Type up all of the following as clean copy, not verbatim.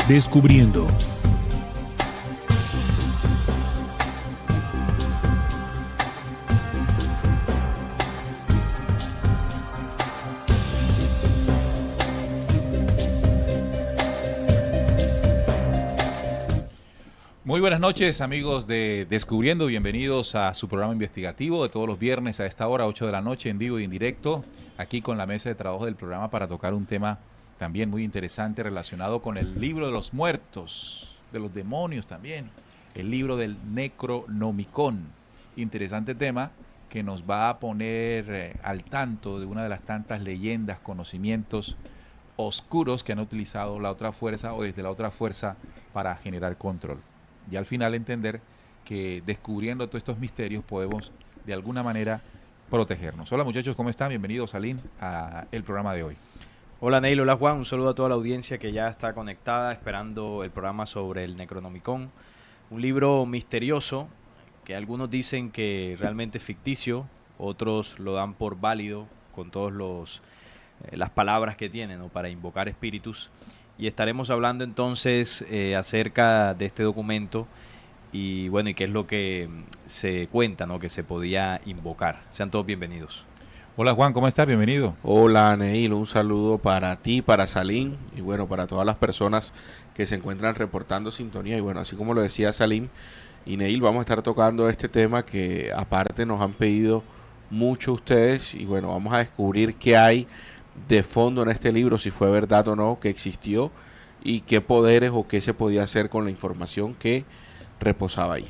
Descubriendo. Muy buenas noches, amigos de Descubriendo. Bienvenidos a su programa investigativo de todos los viernes a esta hora, 8 de la noche, en vivo y en directo, aquí con la mesa de trabajo del programa para tocar un tema también muy interesante relacionado con el libro de los muertos, de los demonios también, el libro del Necronomicon. Interesante tema que nos va a poner al tanto de una de las tantas leyendas, conocimientos oscuros que han utilizado la otra fuerza o desde la otra fuerza para generar control. Y al final entender que descubriendo todos estos misterios podemos de alguna manera protegernos. Hola muchachos, ¿cómo están? Bienvenidos, Salim, al programa de hoy. Hola Neil, hola Juan, un saludo a toda la audiencia que ya está conectada esperando el programa sobre el Necronomicon. Un libro misterioso que algunos dicen que realmente es ficticio, otros lo dan por válido con todas las palabras que tienen, ¿no?, para invocar espíritus. Y estaremos hablando entonces acerca de este documento y bueno, y qué es lo que se cuenta, ¿no?, que se podía invocar. Sean todos bienvenidos. Hola Juan, ¿cómo estás? Bienvenido. Hola Neil, un saludo para ti, para Salim y bueno, para todas las personas que se encuentran reportando sintonía. Y bueno, así como lo decía Salim y Neil, vamos a estar tocando este tema que aparte nos han pedido mucho ustedes y bueno, vamos a descubrir qué hay de fondo en este libro, si fue verdad o no, que existió y qué poderes o qué se podía hacer con la información que reposaba ahí.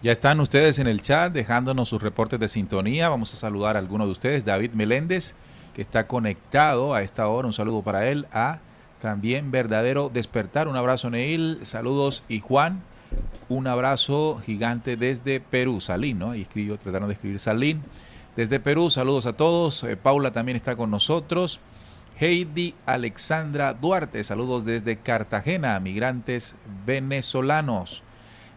Ya están ustedes en el chat dejándonos sus reportes de sintonía. Vamos a saludar a algunos de ustedes. David Meléndez, que está conectado a esta hora. Un saludo para él. También Verdadero Despertar. Un abrazo, Neil. Saludos. Y Juan, un abrazo gigante desde Perú. Salín, ¿no? Ahí trataron de escribir Salín. Desde Perú, saludos a todos. Paula también está con nosotros. Heidi Alexandra Duarte, saludos desde Cartagena, migrantes venezolanos.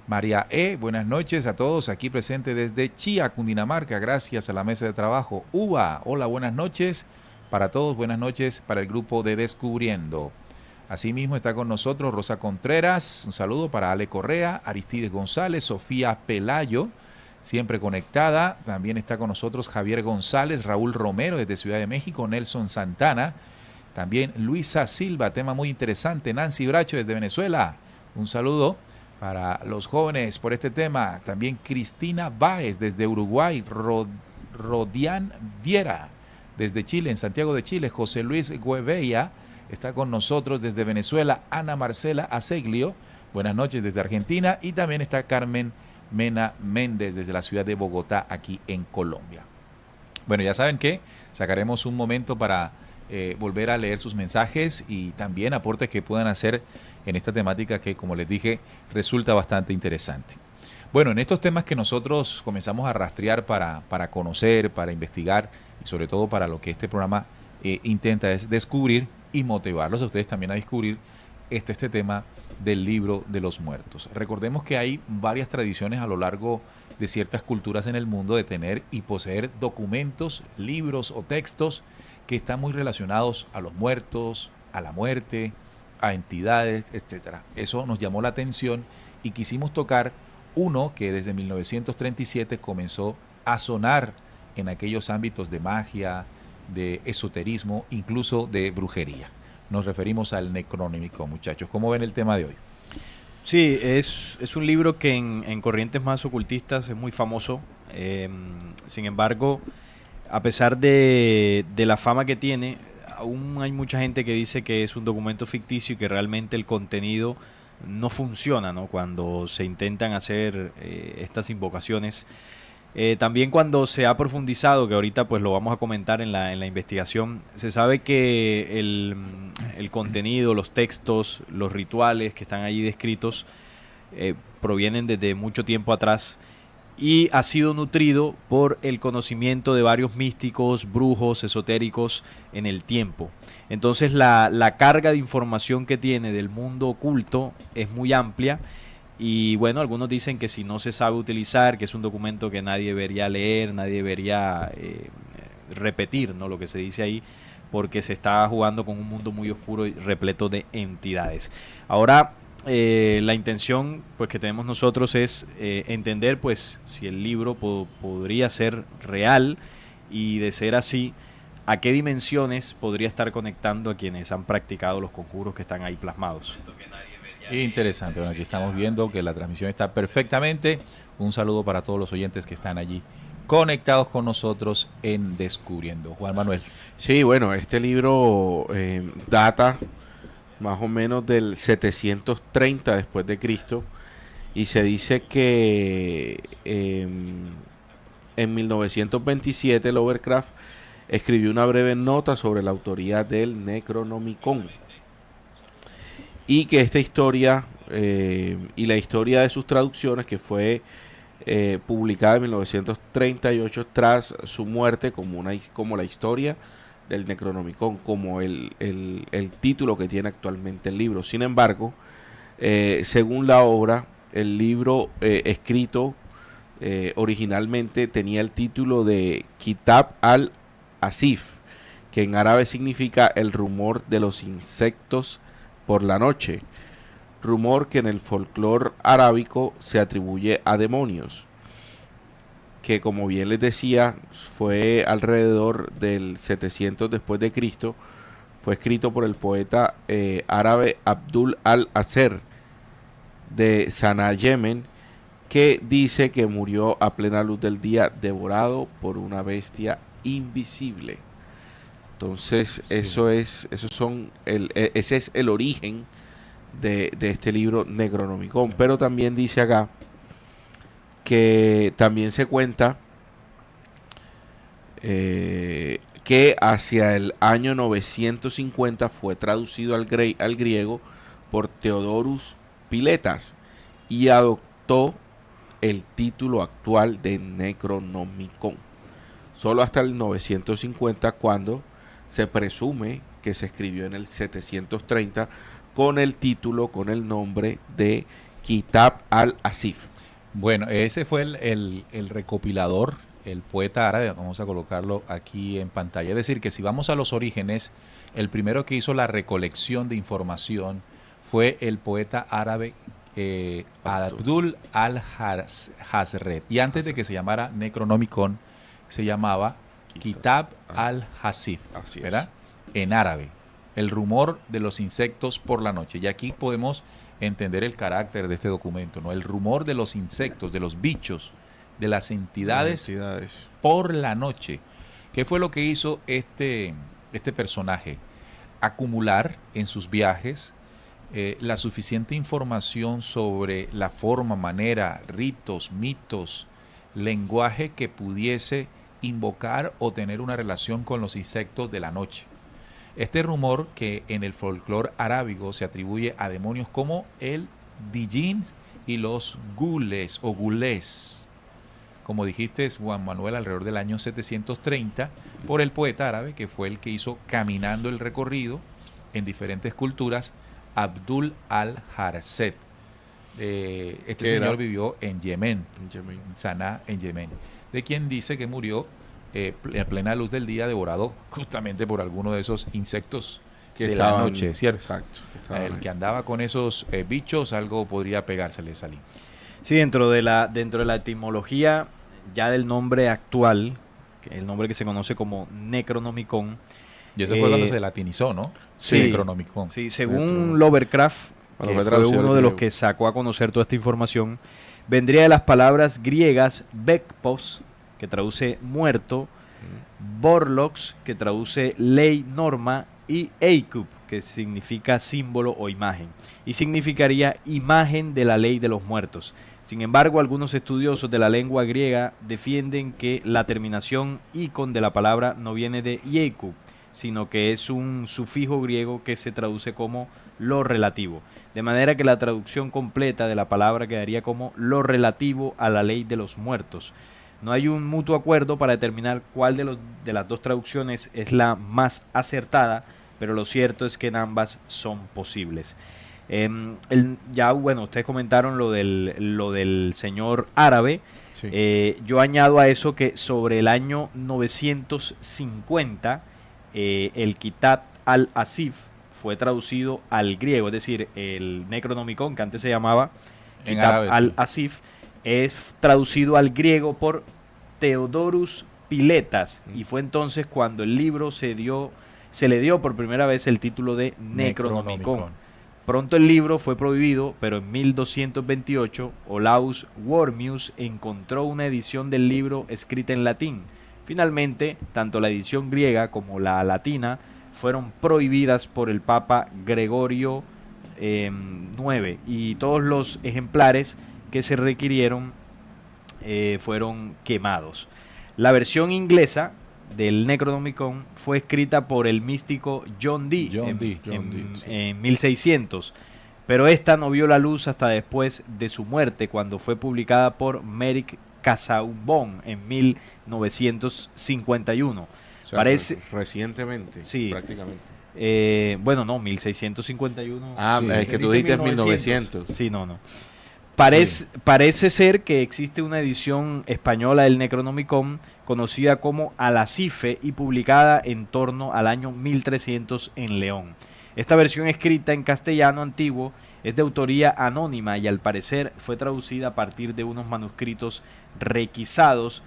María E., buenas noches a todos, aquí presente desde Chía, Cundinamarca, gracias a la mesa de trabajo. Uva, hola, buenas noches para todos, buenas noches para el grupo de Descubriendo. Asimismo está con nosotros Rosa Contreras, un saludo para Ale Correa, Aristides González, Sofía Pelayo, siempre conectada. También está con nosotros Javier González, Raúl Romero desde Ciudad de México, Nelson Santana, también Luisa Silva, tema muy interesante, Nancy Bracho desde Venezuela, un saludo para los jóvenes por este tema. También Cristina Báez desde Uruguay, Rodian Viera desde Chile, en Santiago de Chile, José Luis Gueveya está con nosotros desde Venezuela, Ana Marcela Aseglio, buenas noches desde Argentina, y también está Carmen Mena Méndez desde la ciudad de Bogotá, aquí en Colombia. Bueno, ya saben que sacaremos un momento para volver a leer sus mensajes y también aportes que puedan hacer en esta temática que, como les dije, resulta bastante interesante. Bueno, en estos temas que nosotros comenzamos a rastrear para conocer, para investigar y sobre todo para lo que este programa intenta es descubrir y motivarlos a ustedes también a descubrir este tema del libro de los muertos. Recordemos que hay varias tradiciones a lo largo de ciertas culturas en el mundo de tener y poseer documentos, libros o textos que están muy relacionados a los muertos, a la muerte, a entidades, etcétera. Eso nos llamó la atención y quisimos tocar uno que desde 1937 comenzó a sonar en aquellos ámbitos de magia, de esoterismo, incluso de brujería. Nos referimos al Necronomicon, muchachos. ¿Cómo ven el tema de hoy? Sí, es un libro que en corrientes más ocultistas es muy famoso. Sin embargo, a pesar de la fama que tiene, aún hay mucha gente que dice que es un documento ficticio y que realmente el contenido no funciona, ¿no?, cuando se intentan hacer estas invocaciones. También cuando se ha profundizado, que ahorita pues lo vamos a comentar en la investigación, se sabe que el contenido, los textos, los rituales que están allí descritos provienen desde mucho tiempo atrás y ha sido nutrido por el conocimiento de varios místicos, brujos, esotéricos en el tiempo. Entonces la carga de información que tiene del mundo oculto es muy amplia. Y bueno, algunos dicen que si no se sabe utilizar, que es un documento que nadie debería leer, nadie debería repetir, ¿no?, lo que se dice ahí, porque se está jugando con un mundo muy oscuro y repleto de entidades. Ahora, la intención pues que tenemos nosotros es entender pues si el libro podría ser real, y de ser así, a qué dimensiones podría estar conectando a quienes han practicado los conjuros que están ahí plasmados. Interesante. Bueno, aquí estamos viendo que la transmisión está perfectamente. Un saludo para todos los oyentes que están allí conectados con nosotros en Descubriendo. Juan Manuel. Sí, bueno, este libro data más o menos del 730 después de Cristo, y se dice que en 1927 Lovecraft escribió una breve nota sobre la autoría del Necronomicon, y que esta historia y la historia de sus traducciones, que fue publicada en 1938 tras su muerte, como la historia del Necronomicon, como el título que tiene actualmente el libro. Sin embargo, según la obra, el libro escrito originalmente tenía el título de Kitab al-Asif, que en árabe significa el rumor de los insectos por la noche, rumor que en el folclore arábico se atribuye a demonios, que, como bien les decía, fue alrededor del 700 después de Cristo. Fue escrito por el poeta árabe Abdul al-Aser de Sanaa, Yemen, que dice que murió a plena luz del día devorado por una bestia invisible. Entonces, sí, ese es el origen de este libro Necronomicon. Pero también dice acá que también se cuenta que hacia el año 950 fue traducido al griego por Theodorus Piletas y adoptó el título actual de Necronomicon. Solo hasta el 950, cuando se presume que se escribió en el 730 con el título, con el nombre de Kitab al-Asif. Bueno, ese fue el recopilador, el poeta árabe. Vamos a colocarlo aquí en pantalla. Es decir, que si vamos a los orígenes, el primero que hizo la recolección de información fue el poeta árabe Abdul al-Hazred. Y antes de que se llamara Necronomicon, se llamaba Kitab al-Asif, ¿verdad? En árabe, el rumor de los insectos por la noche. Y aquí podemos entender el carácter de este documento, ¿no? El rumor de los insectos, de los bichos, de las entidades por la noche. ¿Qué fue lo que hizo este personaje? Acumular en sus viajes la suficiente información sobre la forma, manera, ritos, mitos, lenguaje que pudiese invocar o tener una relación con los insectos de la noche. Este rumor, que en el folclore arábigo se atribuye a demonios como el Dijin y los gules o gulés, como dijiste, Juan Manuel, alrededor del año 730, por el poeta árabe que fue el que hizo caminando el recorrido en diferentes culturas, Abdul al-Hazred. Este señor vivió en Yemen, en Sanaa, en Yemen, de quien dice que murió a plena luz del día, devorado justamente por alguno de esos insectos que de la noche, ¿cierto? Exacto. El que andaba con esos bichos, algo podría pegársele, Salim. Sí, dentro de la etimología ya del nombre actual, el nombre que se conoce como Necronomicon. Y eso fue cuando se latinizó, ¿no? Sí, Necronomicon. Sí, según Lovecraft, que fue uno de los que sacó a conocer toda esta información, vendría de las palabras griegas Bekpos, que traduce muerto, Borlox, que traduce ley, norma, y Eikub, que significa símbolo o imagen, y significaría imagen de la ley de los muertos. Sin embargo, algunos estudiosos de la lengua griega defienden que la terminación icon de la palabra no viene de Eikub, sino que es un sufijo griego que se traduce como lo relativo. De manera que la traducción completa de la palabra quedaría como lo relativo a la ley de los muertos. No hay un mutuo acuerdo para determinar cuál de las dos traducciones es la más acertada, pero lo cierto es que en ambas son posibles. Ustedes comentaron lo del señor árabe. Sí. Yo añado a eso que sobre el año 950 el Kitab al-Asif fue traducido al griego, es decir, el Necronomicon, que antes se llamaba Kitab al-Asif, es traducido al griego por Theodorus Piletas, y fue entonces cuando el libro se le dio por primera vez el título de Necronomicon. Pronto el libro fue prohibido, pero en 1228 Olaus Wormius encontró una edición del libro escrita en latín. Finalmente, tanto la edición griega como la latina fueron prohibidas por el Papa Gregorio IX, y todos los ejemplares que se requirieron fueron quemados. La versión inglesa del Necronomicon fue escrita por el místico John Dee en 1600, pero esta no vio la luz hasta después de su muerte, cuando fue publicada por Merrick Casaubon en 1951. O sea, Parece recientemente, sí, prácticamente. Bueno, no, 1651. Ah, sí, es que tú dijiste 1900. Sí, no. Sí. Parece ser que existe una edición española del Necronomicon conocida como Al-Asife y publicada en torno al año 1300 en León. Esta versión escrita en castellano antiguo es de autoría anónima y al parecer fue traducida a partir de unos manuscritos requisados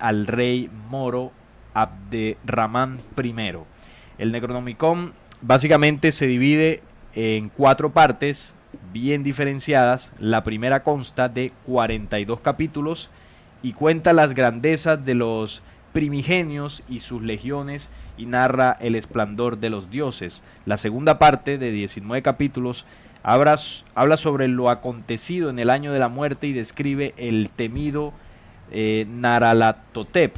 al rey moro Abderramán I. El Necronomicon básicamente se divide en 4 partes bien diferenciadas. La primera consta de 42 capítulos y cuenta las grandezas de los primigenios y sus legiones y narra el esplendor de los dioses. La segunda parte, de 19 capítulos, habla sobre lo acontecido en el año de la muerte y describe el temido Naralatotep.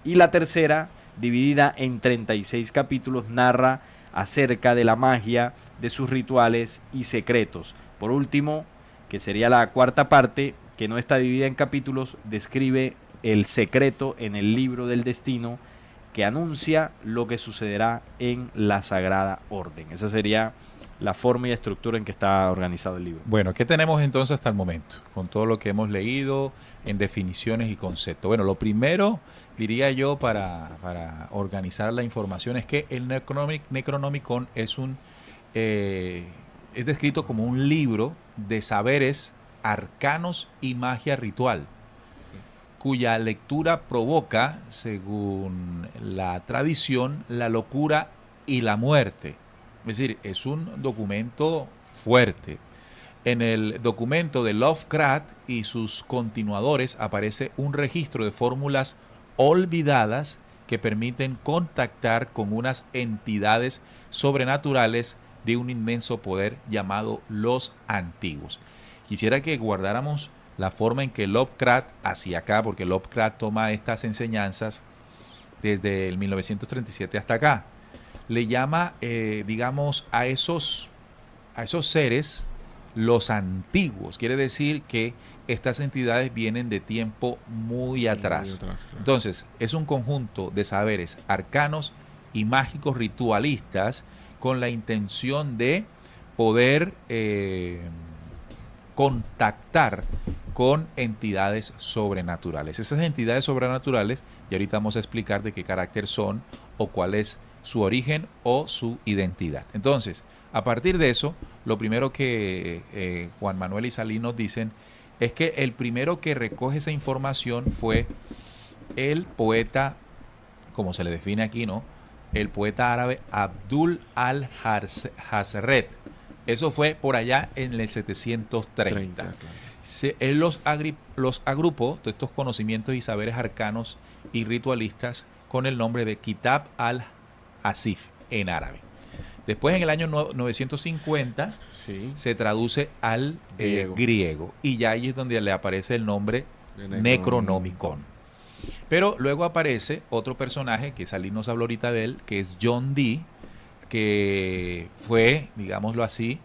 Y la tercera, dividida en 36 capítulos, narra acerca de la magia, de sus rituales y secretos. Por último, que sería la cuarta parte, que no está dividida en capítulos, describe el secreto en el libro del destino que anuncia lo que sucederá en la Sagrada Orden. Esa sería la forma y estructura en que está organizado el libro. Bueno, ¿qué tenemos entonces hasta el momento? Con todo lo que hemos leído en definiciones y conceptos. Bueno, lo primero, diría yo, para organizar la información es que el Necronomicon es descrito como un libro de saberes arcanos y magia ritual, cuya lectura provoca, según la tradición, la locura y la muerte. Es decir, es un documento fuerte. En el documento de Lovecraft y sus continuadores aparece un registro de fórmulas olvidadas que permiten contactar con unas entidades sobrenaturales de un inmenso poder llamado los antiguos. Quisiera que guardáramos la forma en que Lovecraft hacia acá, porque Lovecraft toma estas enseñanzas desde el 1937 hasta acá. Le llama, digamos, a esos seres los antiguos. Quiere decir que estas entidades vienen de tiempo muy atrás. Entonces, es un conjunto de saberes arcanos y mágicos ritualistas con la intención de poder contactar con entidades sobrenaturales. Esas entidades sobrenaturales, y ahorita vamos a explicar de qué carácter son o cuál es su origen o su identidad. Entonces, a partir de eso, lo primero que Juan Manuel y Salín nos dicen es que el primero que recoge esa información fue el poeta, como se le define aquí, ¿no? El poeta árabe Abdul al-Hazret. Eso fue por allá en el 730. Claro. Él los agrupó, todos estos conocimientos y saberes arcanos y ritualistas, con el nombre de Kitab al-Asif en árabe. Después, en el año 950, se traduce al griego. Y ya ahí es donde le aparece el nombre Necronomicon. Pero luego aparece otro personaje, que Salín nos habló ahorita de él, que es John Dee, que fue, digámoslo así,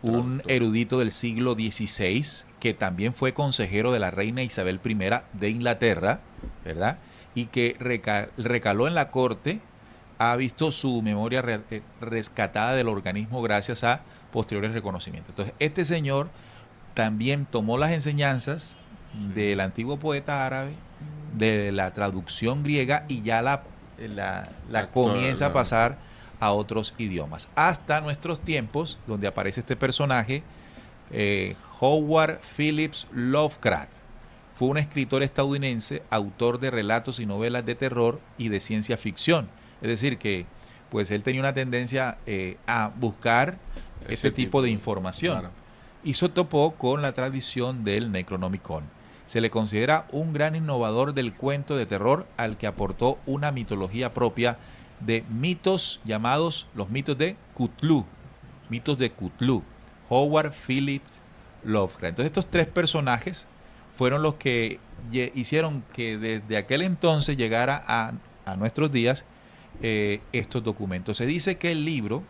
un erudito del siglo XVI, que también fue consejero de la reina Isabel I de Inglaterra, ¿verdad? Y que recaló en la corte, ha visto su memoria rescatada del organismo gracias a posteriores reconocimientos. Entonces, este señor también tomó las enseñanzas del antiguo poeta árabe, de la traducción griega, y ya la la comienza a pasar a otros idiomas. Hasta nuestros tiempos, donde aparece este personaje, Howard Phillips Lovecraft. Fue un escritor estadounidense, autor de relatos y novelas de terror y de ciencia ficción. Es decir, que pues él tenía una tendencia a buscar este tipo de información. Claro. Y se topó con la tradición del Necronomicon. Se le considera un gran innovador del cuento de terror al que aportó una mitología propia de mitos llamados los mitos de Cthulhu. Mitos de Cthulhu. Howard Phillips Lovecraft. Entonces estos tres personajes fueron los que hicieron que desde aquel entonces llegara a nuestros días estos documentos. Se dice que el libro,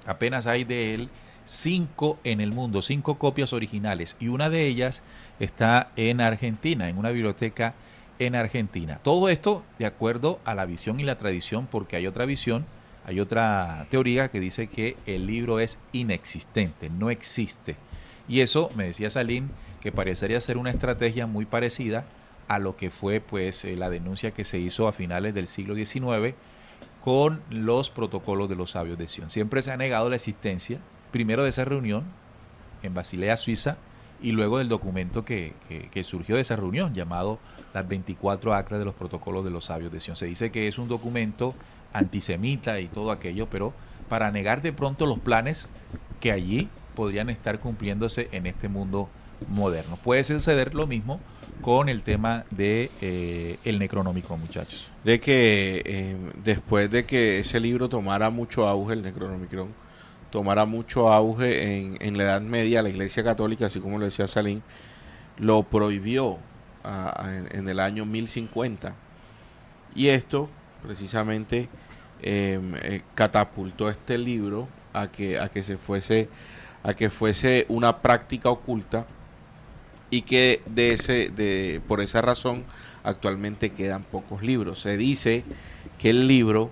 apenas hay de él 5 en el mundo, 5 copias originales, y una de ellas está en Argentina, en una biblioteca en Argentina. Todo esto de acuerdo a la visión y la tradición, porque hay otra visión, hay otra teoría que dice que el libro es inexistente, no existe. Y eso, me decía Salim, que parecería ser una estrategia muy parecida a lo que fue pues la denuncia que se hizo a finales del siglo XIX con los protocolos de los sabios de Sion. Siempre se ha negado la existencia, primero de esa reunión en Basilea, Suiza, y luego del documento que surgió de esa reunión, llamado las 24 actas de los protocolos de los sabios de Sion. Se dice que es un documento antisemita y todo aquello, pero para negar de pronto los planes que allí podrían estar cumpliéndose en este mundo moderno. Puede suceder lo mismo con el tema de el Necronómico, muchachos. De que después de que ese libro tomara mucho auge, el Necronomicon, tomara mucho auge en la Edad Media, la Iglesia Católica, así como lo decía Salim, lo prohibió en el año 1050. Y esto precisamente catapultó este libro a que fuese una práctica oculta, y que por esa razón actualmente quedan pocos libros. Se dice que el libro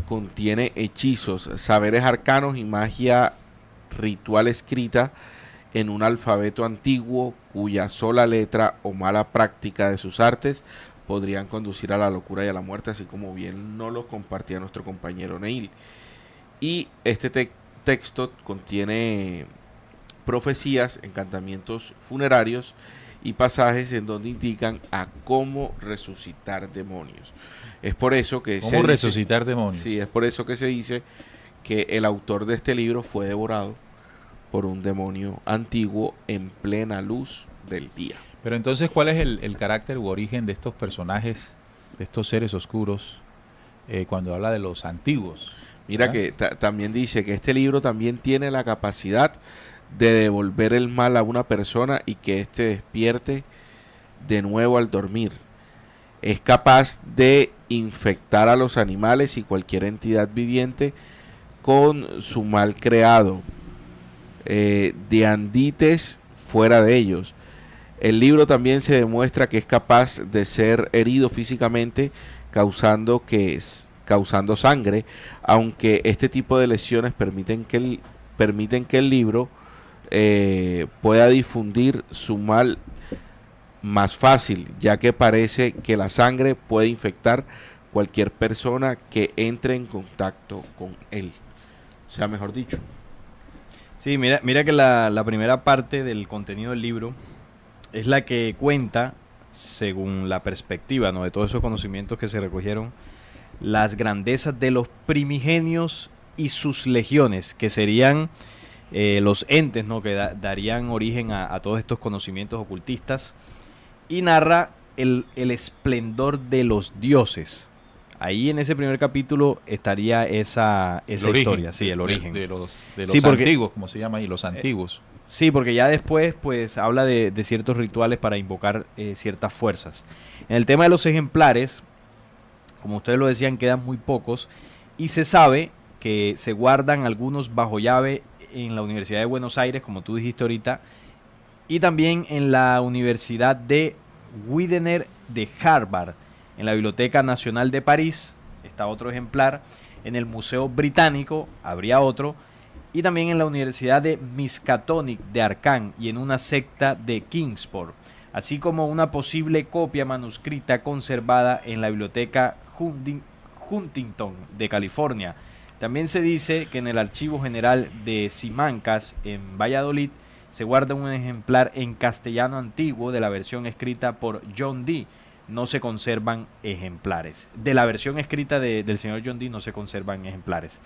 contiene hechizos, saberes arcanos y magia ritual escrita en un alfabeto antiguo cuya sola letra o mala práctica de sus artes podrían conducir a la locura y a la muerte, así como bien nos lo compartía nuestro compañero Neil. Y este texto contiene profecías, encantamientos funerarios y pasajes en donde indican a cómo resucitar demonios. Es por eso que ¿Cómo resucitar demonios? Sí, es por eso que se dice que el autor de este libro fue devorado por un demonio antiguo en plena luz del día. Pero entonces, ¿cuál es el carácter u origen de estos personajes, de estos seres oscuros, cuando habla de los antiguos? Mira que también dice que este libro también tiene la capacidad de devolver el mal a una persona y que éste despierte de nuevo al dormir. Es capaz de infectar a los animales y cualquier entidad viviente con su mal creado, de andites fuera de ellos. El libro también se demuestra que es capaz de ser herido físicamente, causando sangre, aunque este tipo de lesiones permiten que el libro pueda difundir su mal más fácil, ya que parece que la sangre puede infectar cualquier persona que entre en contacto con él. O sea, mejor dicho. Sí, mira que la primera parte del contenido del libro es la que cuenta, según la perspectiva, ¿no?, de todos esos conocimientos que se recogieron, las grandezas de los primigenios y sus legiones, que serían los entes, ¿no?, que darían origen a todos estos conocimientos ocultistas, y narra el esplendor de los dioses. Ahí en ese primer capítulo estaría esa historia, sí, el origen. De los Sí, porque, antiguos, como se llama ahí, los antiguos. Sí, porque ya después pues habla de ciertos rituales para invocar ciertas fuerzas. En el tema de los ejemplares, como ustedes lo decían, quedan muy pocos, y se sabe que se guardan algunos bajo llave en la Universidad de Buenos Aires, como tú dijiste ahorita, y también en la Universidad de Widener de Harvard, en la Biblioteca Nacional de París está otro ejemplar, en el Museo Británico habría otro, y también en la Universidad de Miskatonic de Arcán y en una secta de Kingsport, así como una posible copia manuscrita conservada en la Biblioteca Huntington, de California. También se dice que en el Archivo General de Simancas, en Valladolid, se guarda un ejemplar en castellano antiguo de la versión escrita por John Dee. No se conservan ejemplares. De la versión escrita del señor John Dee no se conservan ejemplares.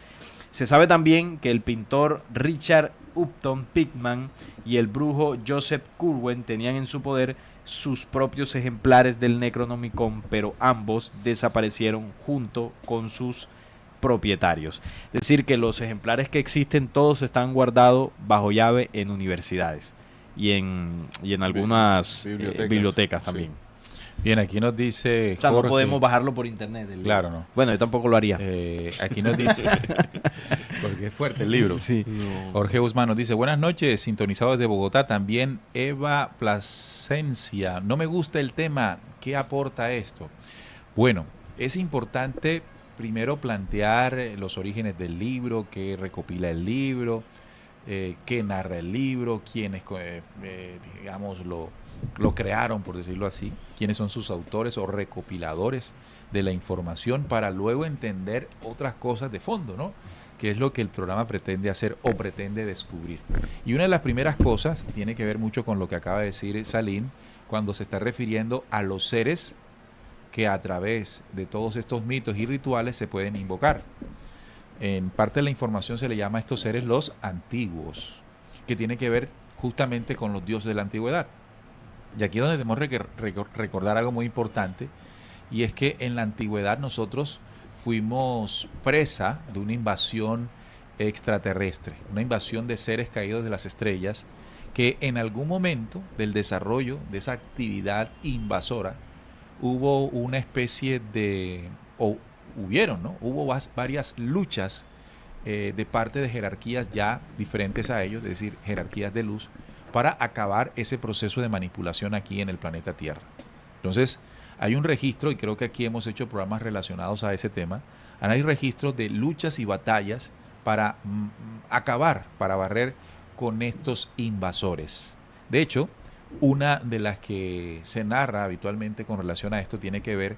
Se sabe también que el pintor Richard Upton Pickman y el brujo Joseph Curwen tenían en su poder sus propios ejemplares del Necronomicon, pero ambos desaparecieron junto con sus propietarios. Es decir, que los ejemplares que existen todos están guardados bajo llave en universidades y en algunas bibliotecas también. Sí. Bien, aquí nos dice o sea, Jorge, no podemos bajarlo por internet. Claro, no. Bueno, yo tampoco lo haría. Aquí nos dice, porque es fuerte el libro. Sí. No. Jorge Guzmán nos dice, buenas noches, sintonizado desde Bogotá. También Eva Plasencia, no me gusta el tema, ¿qué aporta esto? Bueno, es importante primero plantear los orígenes del libro, qué recopila el libro, qué narra el libro, quiénes, digamos, lo crearon, por decirlo así, quiénes son sus autores o recopiladores de la información, para luego entender otras cosas de fondo, ¿no? Que es lo que el programa pretende hacer o pretende descubrir. Y una de las primeras cosas tiene que ver mucho con lo que acaba de decir Salim, cuando se está refiriendo a los seres que a través de todos estos mitos y rituales se pueden invocar. En parte de la información se le llama a estos seres los antiguos, que tiene que ver justamente con los dioses de la antigüedad. Y aquí es donde tenemos que recordar algo muy importante, y es que en la antigüedad nosotros fuimos presa de una invasión extraterrestre, una invasión de seres caídos de las estrellas, que en algún momento del desarrollo de esa actividad invasora hubo una especie de, o hubieron, ¿no? Hubo varias luchas de parte de jerarquías ya diferentes a ellos, es decir, jerarquías de luz, para acabar ese proceso de manipulación aquí en el planeta Tierra. Entonces, hay un registro, y creo que aquí hemos hecho programas relacionados a ese tema, hay registros de luchas y batallas para acabar, para barrer con estos invasores. De hecho, una de las que se narra habitualmente con relación a esto tiene que ver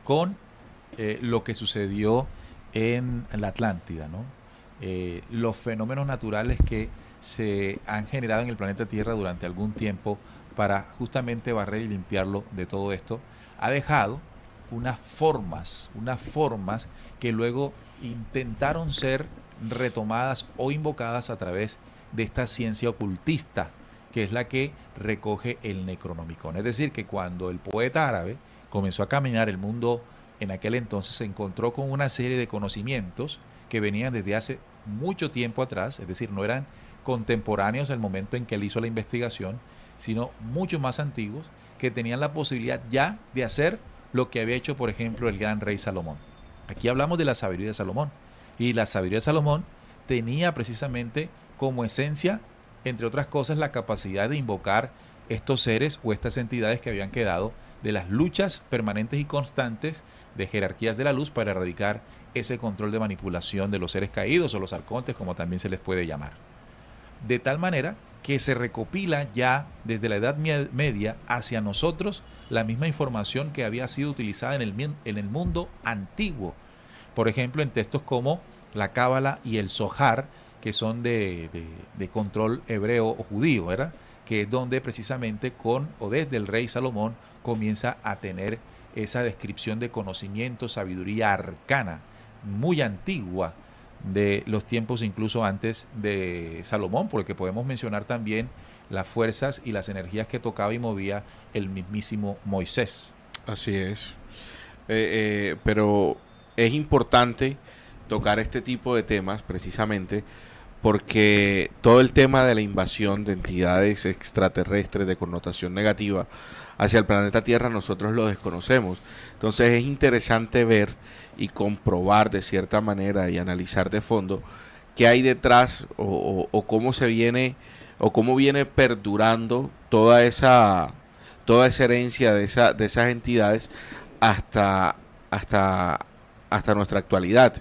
con lo que sucedió en la Atlántida, ¿no? Los fenómenos naturales que se han generado en el planeta Tierra durante algún tiempo para justamente barrer y limpiarlo de todo esto, ha dejado unas formas que luego intentaron ser retomadas o invocadas a través de esta ciencia ocultista, que es la que recoge el Necronomicon. Es decir, que cuando el poeta árabe comenzó a caminar el mundo en aquel entonces, se encontró con una serie de conocimientos que venían desde hace mucho tiempo atrás, es decir, no eran contemporáneos al momento en que él hizo la investigación, sino mucho más antiguos, que tenían la posibilidad ya de hacer lo que había hecho, por ejemplo, el gran rey Salomón. Aquí hablamos de la sabiduría de Salomón, y la sabiduría de Salomón tenía precisamente como esencia, entre otras cosas, la capacidad de invocar estos seres o estas entidades que habían quedado de las luchas permanentes y constantes de jerarquías de la luz para erradicar ese control de manipulación de los seres caídos o los arcontes, como también se les puede llamar. De tal manera que se recopila ya desde la Edad Media hacia nosotros la misma información que había sido utilizada en el mundo antiguo. Por ejemplo, en textos como la Cábala y el Zohar, que son de control hebreo o judío, ¿verdad? Que es donde precisamente desde el rey Salomón comienza a tener esa descripción de conocimiento, sabiduría arcana, muy antigua, de los tiempos incluso antes de Salomón, porque podemos mencionar también las fuerzas y las energías que tocaba y movía el mismísimo Moisés. Así es. Pero es importante tocar este tipo de temas precisamente porque todo el tema de la invasión de entidades extraterrestres de connotación negativa hacia el planeta Tierra nosotros lo desconocemos. Entonces es interesante ver y comprobar de cierta manera y analizar de fondo qué hay detrás o cómo se viene o cómo viene perdurando toda esa herencia de esas entidades hasta nuestra actualidad.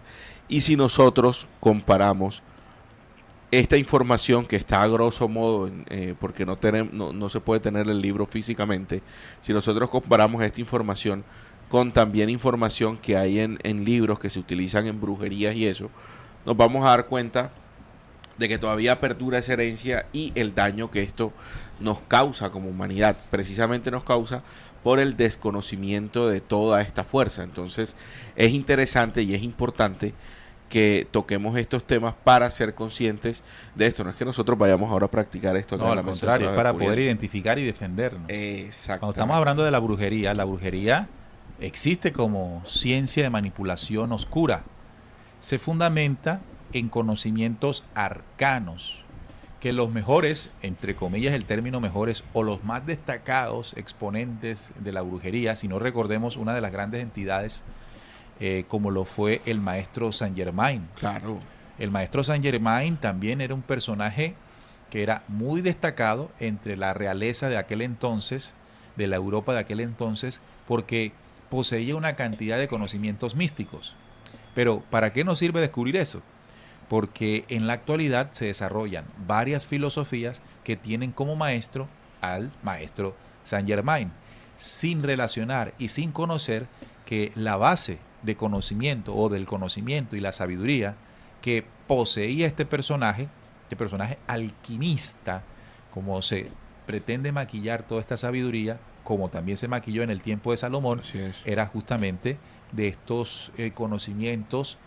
Y si nosotros comparamos esta información que está a grosso modo, porque no se puede tener el libro físicamente, si nosotros comparamos esta información con también información que hay en libros que se utilizan en brujerías y eso, nos vamos a dar cuenta de que todavía perdura esa herencia y el daño que esto nos causa como humanidad. Precisamente nos causa por el desconocimiento de toda esta fuerza. Entonces es interesante y es importante que toquemos estos temas para ser conscientes de esto. No es que nosotros vayamos ahora a practicar esto. No, al contrario, es para poder identificar y defendernos. Exacto. Cuando estamos hablando de la brujería existe como ciencia de manipulación oscura. Se fundamenta en conocimientos arcanos, que los mejores, entre comillas el término mejores, o los más destacados exponentes de la brujería, si no recordemos una de las grandes entidades, como lo fue el maestro Saint Germain. Claro. El maestro Saint Germain también era un personaje que era muy destacado entre la realeza de aquel entonces, de la Europa de aquel entonces, porque poseía una cantidad de conocimientos místicos. Pero ¿para qué nos sirve descubrir eso? Porque en la actualidad se desarrollan varias filosofías que tienen como maestro al maestro Saint Germain, sin relacionar y sin conocer que la base de conocimiento o del conocimiento y la sabiduría que poseía este personaje alquimista, como se pretende maquillar toda esta sabiduría, como también se maquilló en el tiempo de Salomón, era justamente de estos conocimientos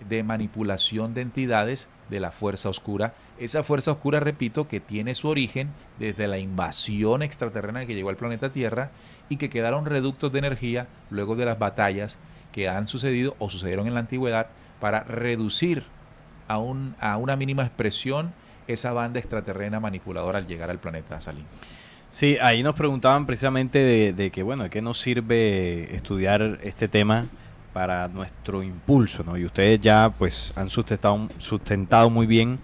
de manipulación de entidades de la fuerza oscura. Esa fuerza oscura, repito, que tiene su origen desde la invasión extraterrena que llegó al planeta Tierra y que quedaron reductos de energía luego de las batallas que han sucedido o sucedieron en la antigüedad para reducir a una mínima expresión esa banda extraterrena manipuladora al llegar al planeta Salim. Sí, ahí nos preguntaban precisamente de que, bueno, ¿de qué nos sirve estudiar este tema para nuestro impulso, ¿no? Y ustedes ya pues han sustentado muy bien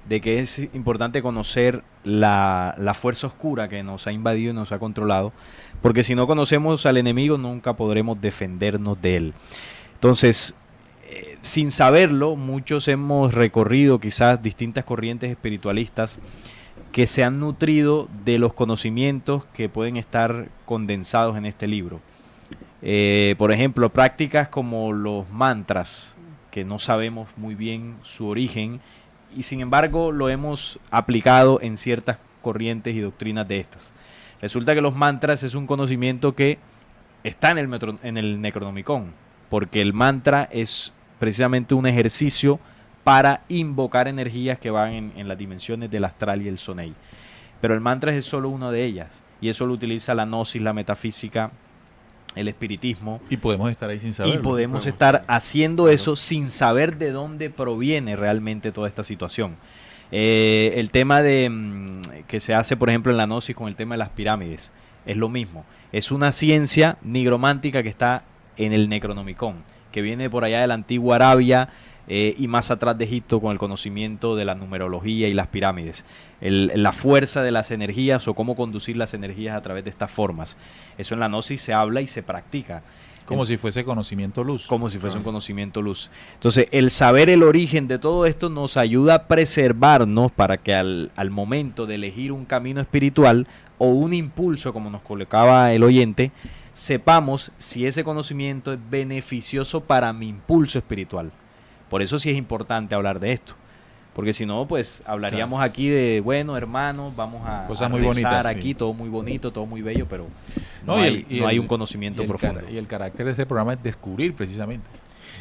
de que es importante conocer la fuerza oscura que nos ha invadido y nos ha controlado, porque si no conocemos al enemigo nunca podremos defendernos de él. Entonces, sin saberlo, muchos hemos recorrido quizás distintas corrientes espiritualistas que se han nutrido de los conocimientos que pueden estar condensados en este libro. Por ejemplo, prácticas como los mantras, que no sabemos muy bien su origen y sin embargo lo hemos aplicado en ciertas corrientes y doctrinas de estas. Resulta que los mantras es un conocimiento que está en el Necronomicon, porque el mantra es precisamente un ejercicio para invocar energías que van en las dimensiones del astral y el sonei. Pero el mantra es solo una de ellas, y eso lo utiliza la gnosis, la metafísica, el espiritismo. Y podemos estar ahí sin saberlo. Y podemos estar haciendo eso sin saber de dónde proviene realmente toda esta situación. El tema que se hace, por ejemplo, en la gnosis con el tema de las pirámides, es lo mismo. Es una ciencia nigromántica que está en el Necronomicon, que viene por allá de la antigua Arabia, y más atrás de Egipto, con el conocimiento de la numerología y las pirámides, la fuerza de las energías o cómo conducir las energías a través de estas formas. Eso en la gnosis se habla y se practica. Como si fuese conocimiento luz. Como si fuese un conocimiento luz. Entonces, el saber el origen de todo esto nos ayuda a preservarnos para que al momento de elegir un camino espiritual o un impulso, como nos colocaba el oyente, sepamos si ese conocimiento es beneficioso para mi impulso espiritual. Por eso sí es importante hablar de esto. Porque si no, pues hablaríamos aquí de, bueno, hermanos, vamos a cosas muy rezar bonitas, aquí, sí. Todo muy bonito, todo muy bello, pero no y hay un conocimiento profundo. Y el carácter de este programa es descubrir precisamente.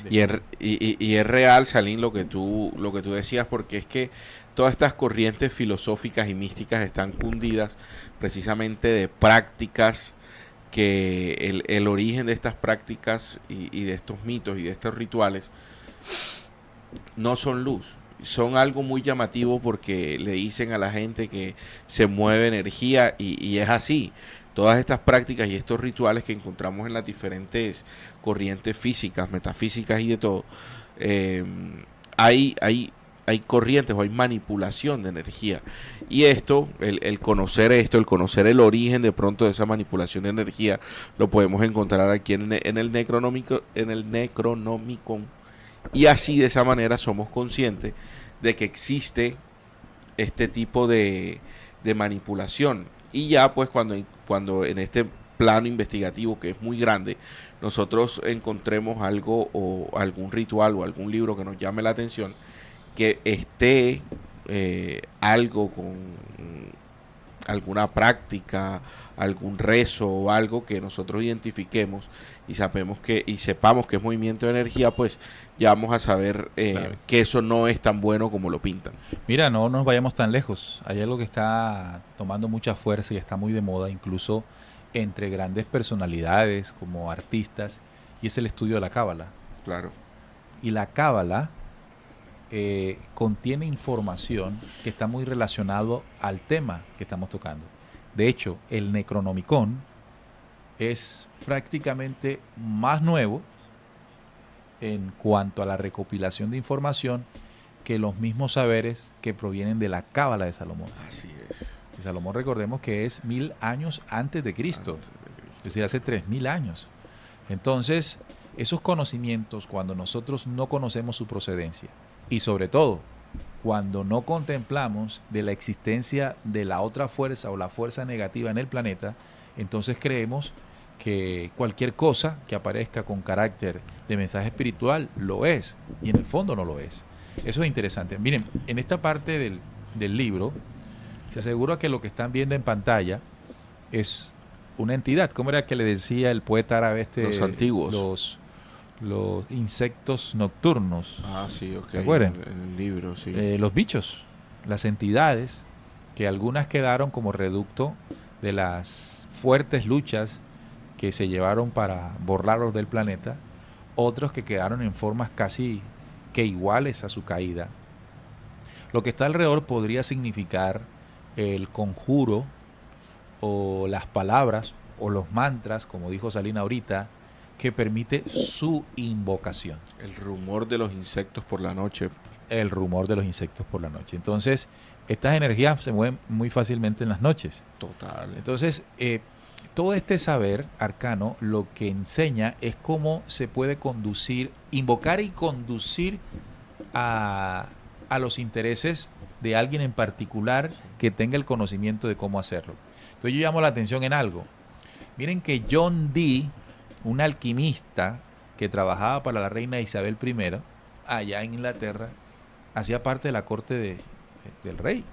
Y es real, Salim, lo que tú decías, porque es que todas estas corrientes filosóficas y místicas están cundidas precisamente de prácticas que el origen de estas prácticas y de estos mitos y de estos rituales no son luz, son algo muy llamativo porque le dicen a la gente que se mueve energía y es así. Todas estas prácticas y estos rituales que encontramos en las diferentes corrientes físicas, metafísicas y de todo, hay corrientes o hay manipulación de energía. Y esto, el conocer esto, el conocer el origen de pronto de esa manipulación de energía, lo podemos encontrar aquí en el Necronomicon. Y así, de esa manera, somos conscientes de que existe este tipo de manipulación. Y ya, pues, cuando en este plano investigativo que es muy grande, nosotros encontremos algo o algún ritual o algún libro que nos llame la atención, que esté algo con alguna práctica, algún rezo o algo que nosotros identifiquemos y sepamos que es movimiento de energía, pues ya vamos a saber Claro. que eso no es tan bueno como lo pintan. Mira, no nos vayamos tan lejos. Hay algo que está tomando mucha fuerza y está muy de moda, incluso entre grandes personalidades como artistas, y es el estudio de la cábala. Claro. Y la cábala contiene información que está muy relacionado al tema que estamos tocando. De hecho, el Necronomicon es prácticamente más nuevo en cuanto a la recopilación de información que los mismos saberes que provienen de la cábala de Salomón. Así es. Y Salomón, recordemos que es 1000 años antes de Cristo, Antes de Cristo. es decir, hace 3000 años. Entonces, esos conocimientos, cuando nosotros no conocemos su procedencia, y sobre todo, cuando no contemplamos de la existencia de la otra fuerza o la fuerza negativa en el planeta, entonces creemos que cualquier cosa que aparezca con carácter de mensaje espiritual lo es, y en el fondo no lo es. Eso es interesante. Miren, en esta parte del libro se asegura que lo que están viendo en pantalla es una entidad. ¿Cómo era que le decía el poeta árabe este? Los antiguos. Los insectos nocturnos. Ah, sí, ok. ¿Se acuerdan? En el libro, sí. Los bichos, las entidades, que algunas quedaron como reducto de las fuertes luchas que se llevaron para borrarlos del planeta, otros que quedaron en formas casi que iguales a su caída. Lo que está alrededor podría significar el conjuro o las palabras o los mantras, como dijo Salina ahorita, que permite su invocación. El rumor de los insectos por la noche. El rumor de los insectos por la noche. Entonces, estas energías se mueven muy fácilmente en las noches. Total. Entonces, todo este saber arcano lo que enseña es cómo se puede conducir, invocar y conducir a los intereses de alguien en particular que tenga el conocimiento de cómo hacerlo. Entonces yo llamo la atención en algo. Miren que John Dee, un alquimista que trabajaba para la reina Isabel I, allá en Inglaterra, hacía parte de la corte del rey.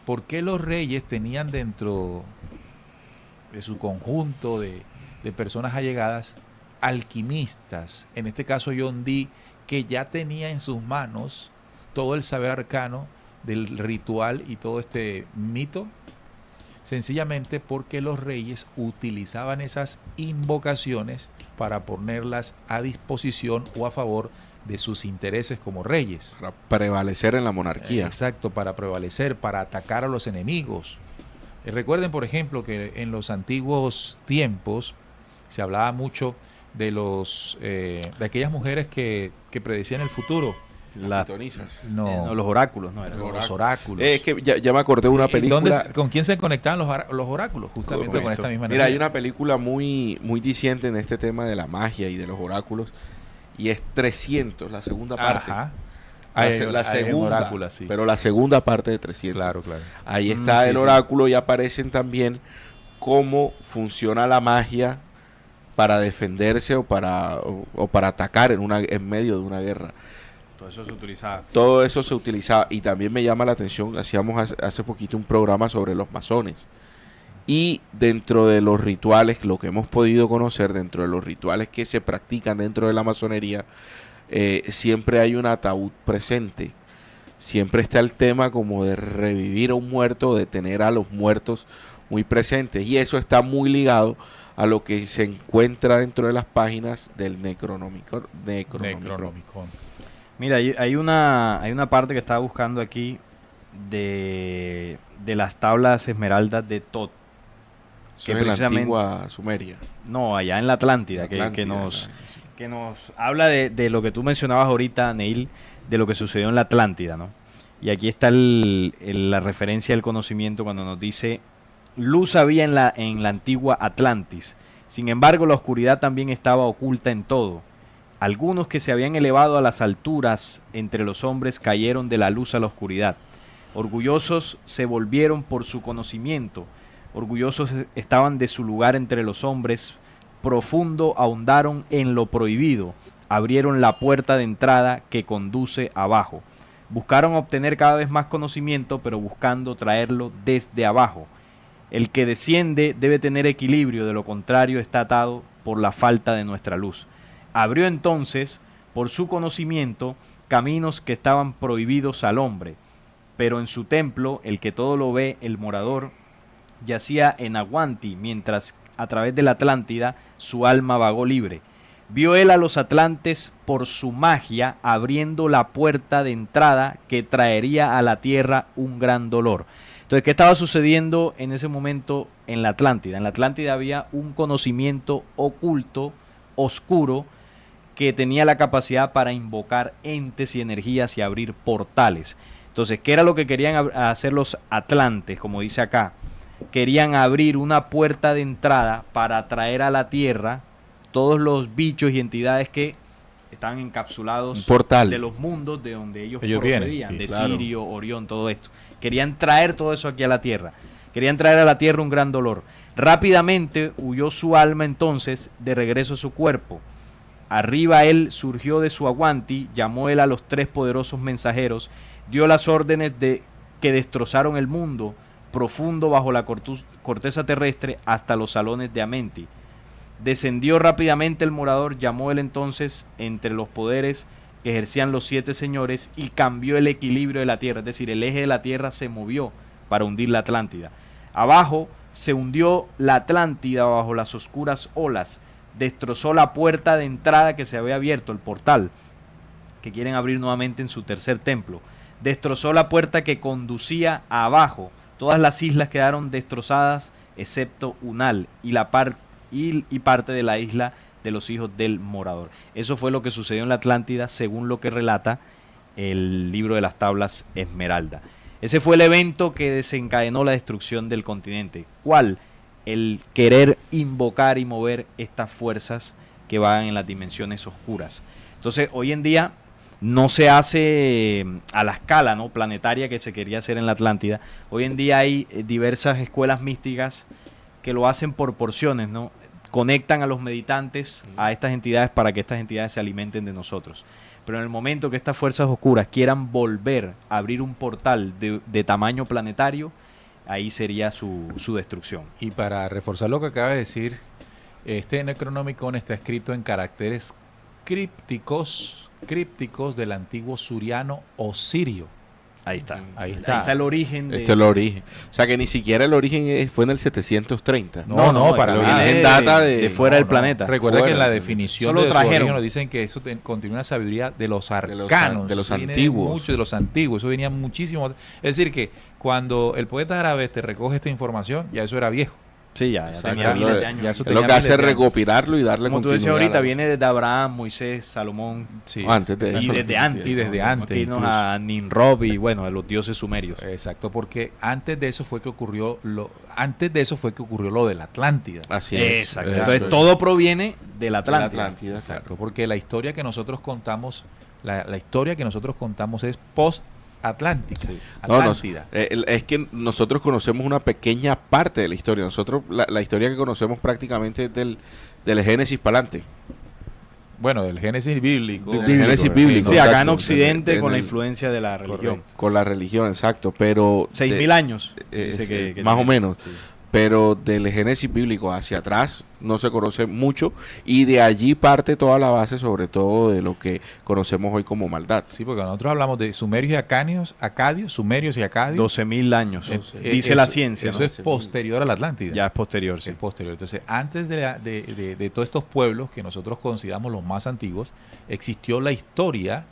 ¿Por qué los reyes tenían dentro de su conjunto de personas allegadas alquimistas? En este caso John Dee, que ya tenía en sus manos todo el saber arcano del ritual y todo este mito, sencillamente porque los reyes utilizaban esas invocaciones para ponerlas a disposición o a favor de sus intereses como reyes. Para prevalecer en la monarquía. Exacto, para prevalecer, para atacar a los enemigos. Recuerden, por ejemplo, que en los antiguos tiempos se hablaba mucho de de aquellas mujeres que predecían el futuro. Las pitonisas. No, los oráculos, no, Los oráculos. Es que ya me acordé de una película. ¿Con quién se conectaban los oráculos? Justamente Correcto. con esta misma Mira, hay energía. una película muy, muy diciente en este tema de la magia y de los oráculos. Y es 300, la segunda parte. Ajá. La segunda, oráculo, sí. pero la segunda parte de 300. Claro, claro. Ahí está sí, el sí. oráculo y aparecen también cómo funciona la magia para defenderse o para atacar en medio de una guerra. Todo eso se utilizaba. Todo eso se utilizaba y también me llama la atención, hacíamos hace poquito un programa sobre los masones y dentro de los rituales, lo que hemos podido conocer dentro de los rituales que se practican dentro de la masonería, siempre hay un ataúd presente, siempre está el tema como de revivir a un muerto, de tener a los muertos muy presentes y eso está muy ligado a lo que se encuentra dentro de las páginas del Necronomicon. Necronomicon. Mira, hay una parte que estaba buscando aquí de las tablas esmeraldas de Tot. Que es la antigua Sumeria. No, allá en la Atlántida, que nos habla de lo que tú mencionabas ahorita, Neil, de lo que sucedió en la Atlántida, ¿no? Y aquí está la referencia al conocimiento cuando nos dice: luz había en la antigua Atlantis, sin embargo la oscuridad también estaba oculta en todo. Algunos que se habían elevado a las alturas entre los hombres cayeron de la luz a la oscuridad. Orgullosos se volvieron por su conocimiento, orgullosos estaban de su lugar entre los hombres, profundo ahondaron en lo prohibido, abrieron la puerta de entrada que conduce abajo. Buscaron obtener cada vez más conocimiento, pero buscando traerlo desde abajo. El que desciende debe tener equilibrio, de lo contrario está atado por la falta de nuestra luz. Abrió entonces, por su conocimiento, caminos que estaban prohibidos al hombre, pero en su templo, el que todo lo ve, el morador, yacía en Aguanti, mientras a través de la Atlántida su alma vagó libre. Vio él a los atlantes por su magia abriendo la puerta de entrada que traería a la tierra un gran dolor. Entonces, ¿qué estaba sucediendo en ese momento en la Atlántida? En la Atlántida había un conocimiento oculto, oscuro, que tenía la capacidad para invocar entes y energías y abrir portales. Entonces, ¿qué era lo que querían hacer los atlantes? Como dice acá, querían abrir una puerta de entrada para atraer a la tierra todos los bichos y entidades que estaban encapsulados de los mundos de donde ellos procedían, vienen, sí, de claro. Sirio, Orión, todo esto. Querían traer todo eso aquí a la tierra. Querían traer a la tierra un gran dolor. Rápidamente huyó su alma entonces de regreso a su cuerpo. Arriba él surgió de su aguanti, llamó él a los 3 poderosos mensajeros, dio las órdenes de que destrozaron el mundo profundo bajo la corteza terrestre hasta los salones de Amenti. Descendió rápidamente el morador, llamó él entonces entre los poderes que ejercían los 7 señores y cambió el equilibrio de la tierra, es decir, el eje de la tierra se movió para hundir la Atlántida. Abajo se hundió la Atlántida bajo las oscuras olas, destrozó la puerta de entrada que se había abierto, el portal, que quieren abrir nuevamente en su tercer templo. Destrozó la puerta que conducía a abajo. Todas las islas quedaron destrozadas, excepto Unal y parte de la isla de los hijos del morador. Eso fue lo que sucedió en la Atlántida, según lo que relata el libro de las tablas Esmeralda. Ese fue el evento que desencadenó la destrucción del continente. ¿Cuál? El querer invocar y mover estas fuerzas que van en las dimensiones oscuras. Entonces, hoy en día no se hace a la escala, ¿no?, planetaria que se quería hacer en la Atlántida. Hoy en día hay diversas escuelas místicas que lo hacen por porciones, ¿no? Conectan a los meditantes a estas entidades para que estas entidades se alimenten de nosotros. Pero en el momento que estas fuerzas oscuras quieran volver a abrir un portal de tamaño planetario, ahí sería su destrucción. Y para reforzar lo que acaba de decir, este Necronomicon está escrito en caracteres crípticos del antiguo suriano o sirio. Ahí está. Ahí está. el origen de Este es el origen. O sea que ni siquiera el origen fue en el 730. No, para viene nada. Viene en data de fuera del planeta. Recuerda Fuera. que en la definición Solo de su trajeron. origen nos dicen que eso contiene una sabiduría de los arcanos. de los Eso viene antiguos. Mucho de los antiguos. Eso venía muchísimo. Es decir, que cuando el poeta árabe te recoge esta información, ya eso era viejo. Sí, ya Exacto. tenía miles de años. Ya eso Es lo que tenía hace miles de años. recopilarlo y darle Como tú decías continuidad. ahorita, viene desde Abraham, Moisés, Salomón, Sí, Antes de exacto. y eso. desde antes. Y desde ¿no? antes, Aquí irnos incluso. a Nimrod y bueno, a los dioses sumerios. Exacto, porque antes de eso fue que ocurrió lo de la Atlántida. Así es. Exacto. Eso Entonces es. todo proviene de la De la Atlántida. Atlántida, Exacto, claro. porque la historia que nosotros contamos, la historia que nosotros contamos es post-atlántica, Sí. Atlántida. Es que nosotros conocemos una pequeña parte de la historia. Nosotros, la historia que conocemos prácticamente es del Génesis para adelante. Bueno, del Génesis bíblico. Del Génesis bíblico. Sí, acá en Exacto. Occidente En con la el- influencia de la religión. Correcto. Con la religión, exacto. Pero 6.000 años. es- Dice que más o tiene. menos. Sí. Pero del Génesis bíblico hacia atrás no se conoce mucho y de allí parte toda la base, sobre todo de lo que conocemos hoy como maldad. Sí, porque nosotros hablamos de sumerios y acadios, sumerios y acadios. 12.000 años. Dice Eso- la ciencia, Eso ¿no? es posterior a la Atlántida. Ya es posterior, sí. Es posterior. Entonces, antes de todos estos pueblos que nosotros consideramos los más antiguos, existió la historia,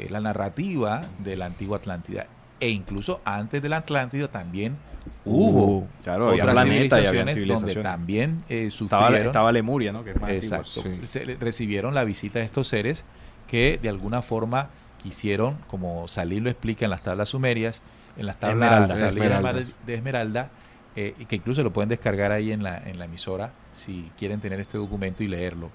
la narrativa de la antigua Atlántida. E incluso antes de la Atlántida también hubo Claro, había otras planetas y había civilizaciones donde civilizaciones. también Estaba sufrieron. Lemuria, ¿no? Que es más antigua. Exacto. Sí. Recibieron la visita de estos seres que de alguna forma quisieron, como Salín lo explica en las tablas sumerias, en las tablas Esmeralda. de Esmeralda, y que incluso lo pueden descargar ahí en la emisora si quieren tener este documento y leerlo.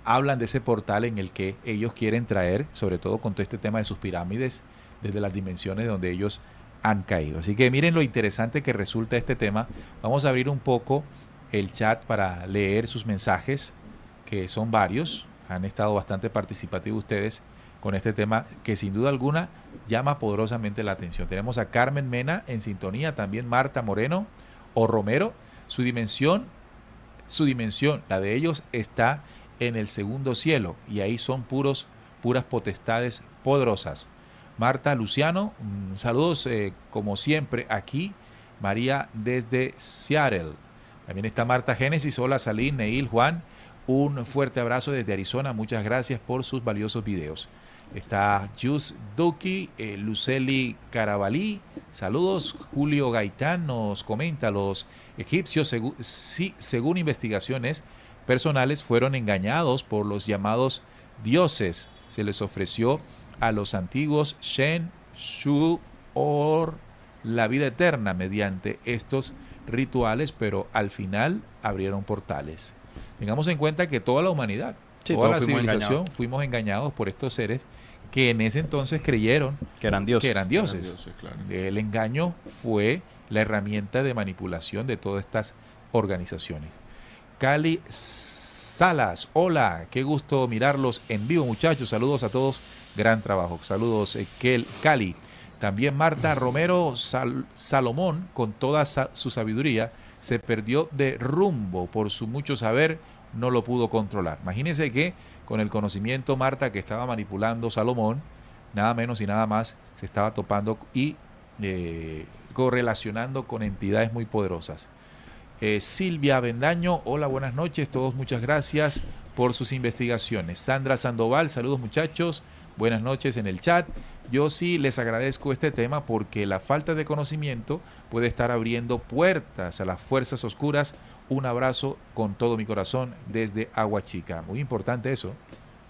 Hablan de ese portal en el que ellos quieren traer, sobre todo con todo este tema de sus pirámides, desde las dimensiones donde ellos han caído. Así que miren lo interesante que resulta este tema. Vamos a abrir un poco el chat para leer sus mensajes, que son varios. Han estado bastante participativos ustedes con este tema que sin duda alguna llama poderosamente la atención. Tenemos a Carmen Mena en sintonía, también Marta Moreno o Romero. Su dimensión, la de ellos está en el segundo cielo y ahí son puras potestades poderosas. Marta Luciano, saludos como siempre aquí. María desde Seattle. También está Marta Génesis. Hola Salín, Neil, Juan. Un fuerte abrazo desde Arizona. Muchas gracias por sus valiosos videos. Está Jus Duki, Luceli Carabalí. Saludos. Julio Gaitán nos comenta: los egipcios, según investigaciones personales, fueron engañados por los llamados dioses. Se les ofreció a los antiguos Shen, Shu o la vida eterna mediante estos rituales, pero al final abrieron portales. Tengamos en cuenta que toda la humanidad, toda la civilización, fuimos engañados por estos seres que en ese entonces creyeron que eran dioses. Claro. El engaño fue la herramienta de manipulación de todas estas organizaciones. Cali Salas, hola, qué gusto mirarlos en vivo, muchachos. Saludos a todos, gran trabajo. Saludos, Cali. También Marta Romero Salomón, con toda su sabiduría, se perdió de rumbo por su mucho saber, no lo pudo controlar. Imagínense que con el conocimiento, Marta, que estaba manipulando Salomón, nada menos y nada más, se estaba topando y correlacionando con entidades muy poderosas. Silvia Bendaño, hola, buenas noches, todos muchas gracias por sus investigaciones. Sandra Sandoval, saludos muchachos, buenas noches en el chat. Yo sí les agradezco este tema porque la falta de conocimiento puede estar abriendo puertas a las fuerzas oscuras. Un abrazo con todo mi corazón desde Agua Chica. Muy importante eso,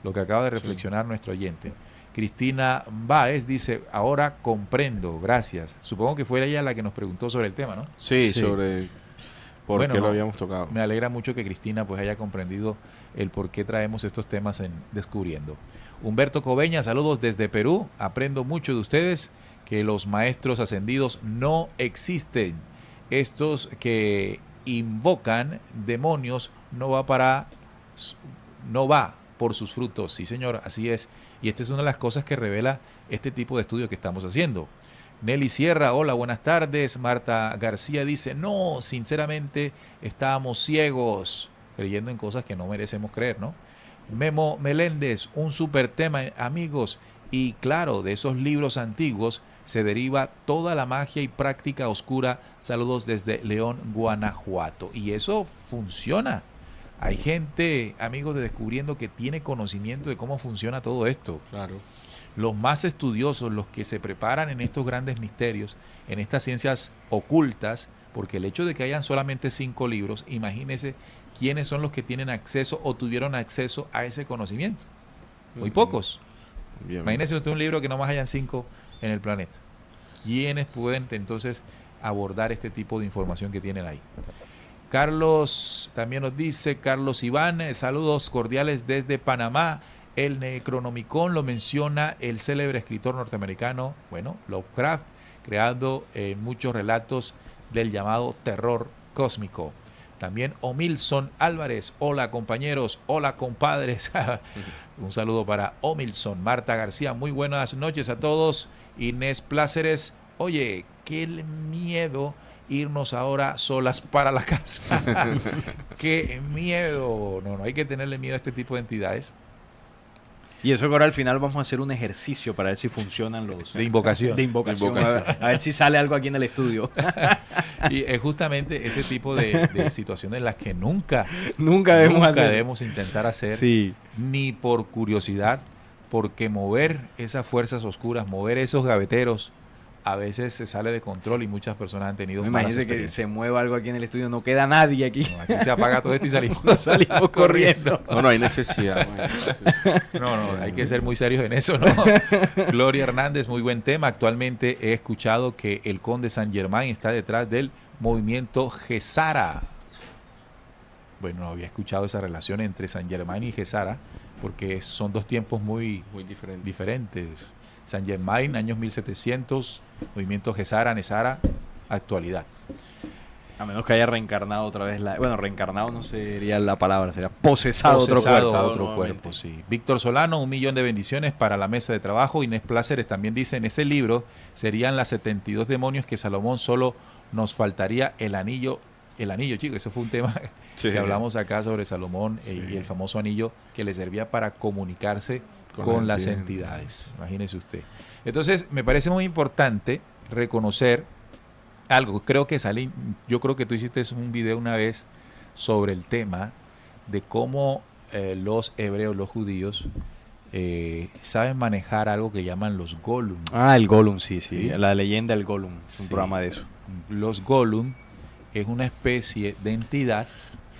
lo que acaba de reflexionar nuestro oyente. Cristina Báez dice: ahora comprendo, gracias. Supongo que fue ella la que nos preguntó sobre el tema, ¿no? Sí. Sobre por qué lo habíamos tocado. Me alegra mucho que Cristina pues haya comprendido el por qué traemos estos temas en Descubriendo. Humberto Coveña, saludos desde Perú. Aprendo mucho de ustedes, que los maestros ascendidos no existen. Estos que invocan demonios no va por sus frutos. Sí, señor, así es. Y esta es una de las cosas que revela este tipo de estudio que estamos haciendo. Nelly Sierra, hola, buenas tardes. Marta García dice: no, sinceramente estábamos ciegos, creyendo en cosas que no merecemos creer, ¿no? Memo Meléndez, un súper tema, amigos. Y claro, de esos libros antiguos se deriva toda la magia y práctica oscura. Saludos desde León, Guanajuato. Y eso funciona. Hay gente, amigos de Descubriendo, que tiene conocimiento de cómo funciona todo esto. Claro. Los más estudiosos, los que se preparan en estos grandes misterios, en estas ciencias ocultas, porque el hecho de que hayan solamente 5 libros, imagínense quiénes son los que tienen acceso o tuvieron acceso a ese conocimiento. Muy pocos. Bien. Imagínense usted un libro que nomás hayan 5 en el planeta. ¿Quiénes pueden entonces abordar este tipo de información que tienen ahí? Carlos también nos dice, Carlos Iván, saludos cordiales desde Panamá. El Necronomicon lo menciona el célebre escritor norteamericano, Lovecraft, creando muchos relatos del llamado terror cósmico. También Omilson Álvarez, hola compañeros, hola compadres. Un saludo para Omilson. Marta García, muy buenas noches a todos. Inés Pláceres, oye, qué miedo irnos ahora solas para la casa. Qué miedo. No hay que tenerle miedo a este tipo de entidades. Y eso que ahora al final vamos a hacer un ejercicio para ver si funcionan los... De invocación. A ver si sale algo aquí en el estudio. Y es justamente ese tipo de situaciones en las que nunca debemos intentar hacer, sí, ni por curiosidad, porque mover esas fuerzas oscuras, mover esos gaveteros, a veces se sale de control y muchas personas han tenido malas experiencias. Imagínese que se mueva algo aquí en el estudio, no queda nadie aquí. No, aquí se apaga todo esto y salimos corriendo. No hay necesidad. No, hay que ser muy serios en eso, ¿no? Gloria Hernández, muy buen tema. Actualmente he escuchado que el conde Saint Germain está detrás del movimiento Gesara. Bueno, no había escuchado esa relación entre Saint Germain y Gesara, porque son dos tiempos muy diferentes. Saint Germain, años 1700, movimiento Gesara, Nesara, actualidad. A menos que haya reencarnado otra vez. Bueno, reencarnado no sería la palabra, sería posesado otro Otro cuerpo, sí. Víctor Solano, 1.000.000 de bendiciones para la mesa de trabajo. Inés Pláceres también dice, en ese libro serían las 72 demonios que Salomón solo nos faltaría el anillo, chicos. Eso fue un tema que hablamos acá sobre Salomón y el famoso anillo que le servía para comunicarse con las entidades. Imagínese usted. Entonces, me parece muy importante reconocer algo. Yo creo que tú hiciste un video una vez sobre el tema de cómo los hebreos, los judíos, saben manejar algo que llaman los Golum. El Golum, sí. La leyenda del Golum, es un programa de eso. Los Golum es una especie de entidad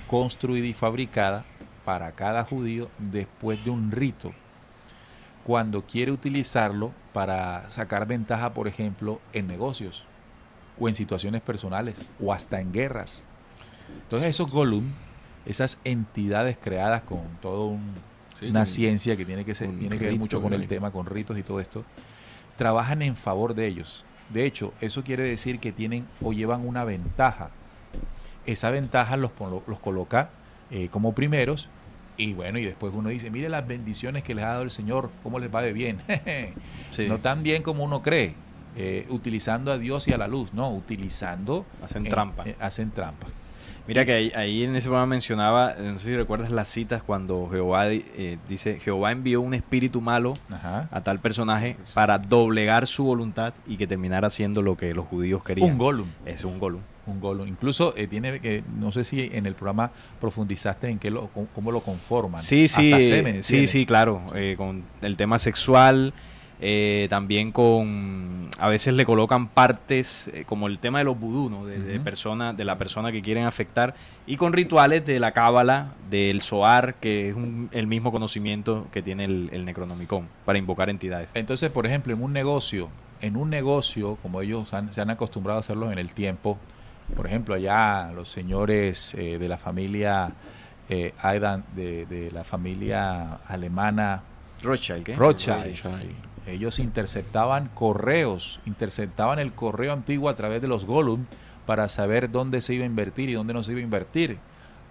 construida y fabricada para cada judío después de un rito, cuando quiere utilizarlo para sacar ventaja, por ejemplo, en negocios o en situaciones personales o hasta en guerras. Entonces esos Golum, esas entidades creadas con todo una ciencia que tiene que ver mucho con el tema, con ritos y todo esto, trabajan en favor de ellos. De hecho, eso quiere decir que tienen o llevan una ventaja. Esa ventaja los coloca como primeros, y bueno, y después uno dice, mire las bendiciones que les ha dado el Señor, cómo les va de bien. No tan bien como uno cree, utilizando a Dios y a la luz, no, hacen trampa. Hacen trampa. Mira que ahí en ese programa mencionaba, no sé si recuerdas las citas cuando Jehová dice, Jehová envió un espíritu malo a tal personaje para doblegar su voluntad y que terminara haciendo lo que los judíos querían. Un Golum. Es un Golum. Un Golum. Incluso no sé si en el programa profundizaste en cómo lo conforman. Sí, claro. Con el tema sexual. También a veces le colocan partes como el tema de los vudú, ¿no? de la persona que quieren afectar, y con rituales de la cábala, del Zohar, que es el mismo conocimiento que tiene el Necronomicon para invocar entidades. Entonces, por ejemplo, en un negocio, como ellos se han acostumbrado a hacerlo en el tiempo, por ejemplo, allá los señores de la familia Aidan, de la familia alemana Rothschild, ¿qué? Rothschild. Sí. Ellos interceptaban el correo antiguo a través de los Golum para saber dónde se iba a invertir y dónde no se iba a invertir.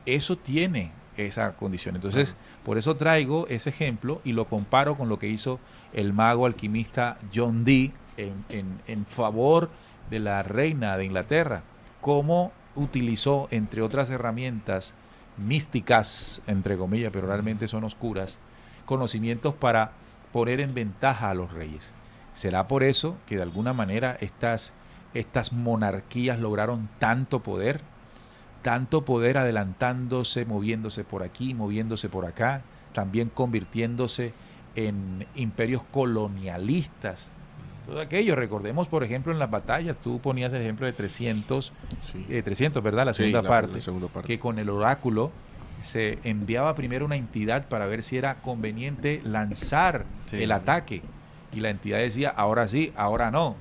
Eso tiene esa condición. Entonces, por eso traigo ese ejemplo y lo comparo con lo que hizo el mago alquimista John Dee en favor de la reina de Inglaterra. Cómo utilizó, entre otras herramientas místicas, entre comillas, pero realmente son oscuras, conocimientos para poner en ventaja a los reyes. ¿Será por eso que de alguna manera estas monarquías lograron tanto poder adelantándose, moviéndose por aquí, moviéndose por acá, también convirtiéndose en imperios colonialistas? Todo aquello, recordemos por ejemplo en las batallas, tú ponías el ejemplo de 300, ¿verdad? La segunda parte, que con el oráculo se enviaba primero una entidad para ver si era conveniente lanzar el ataque, y la entidad decía ahora sí, ahora no.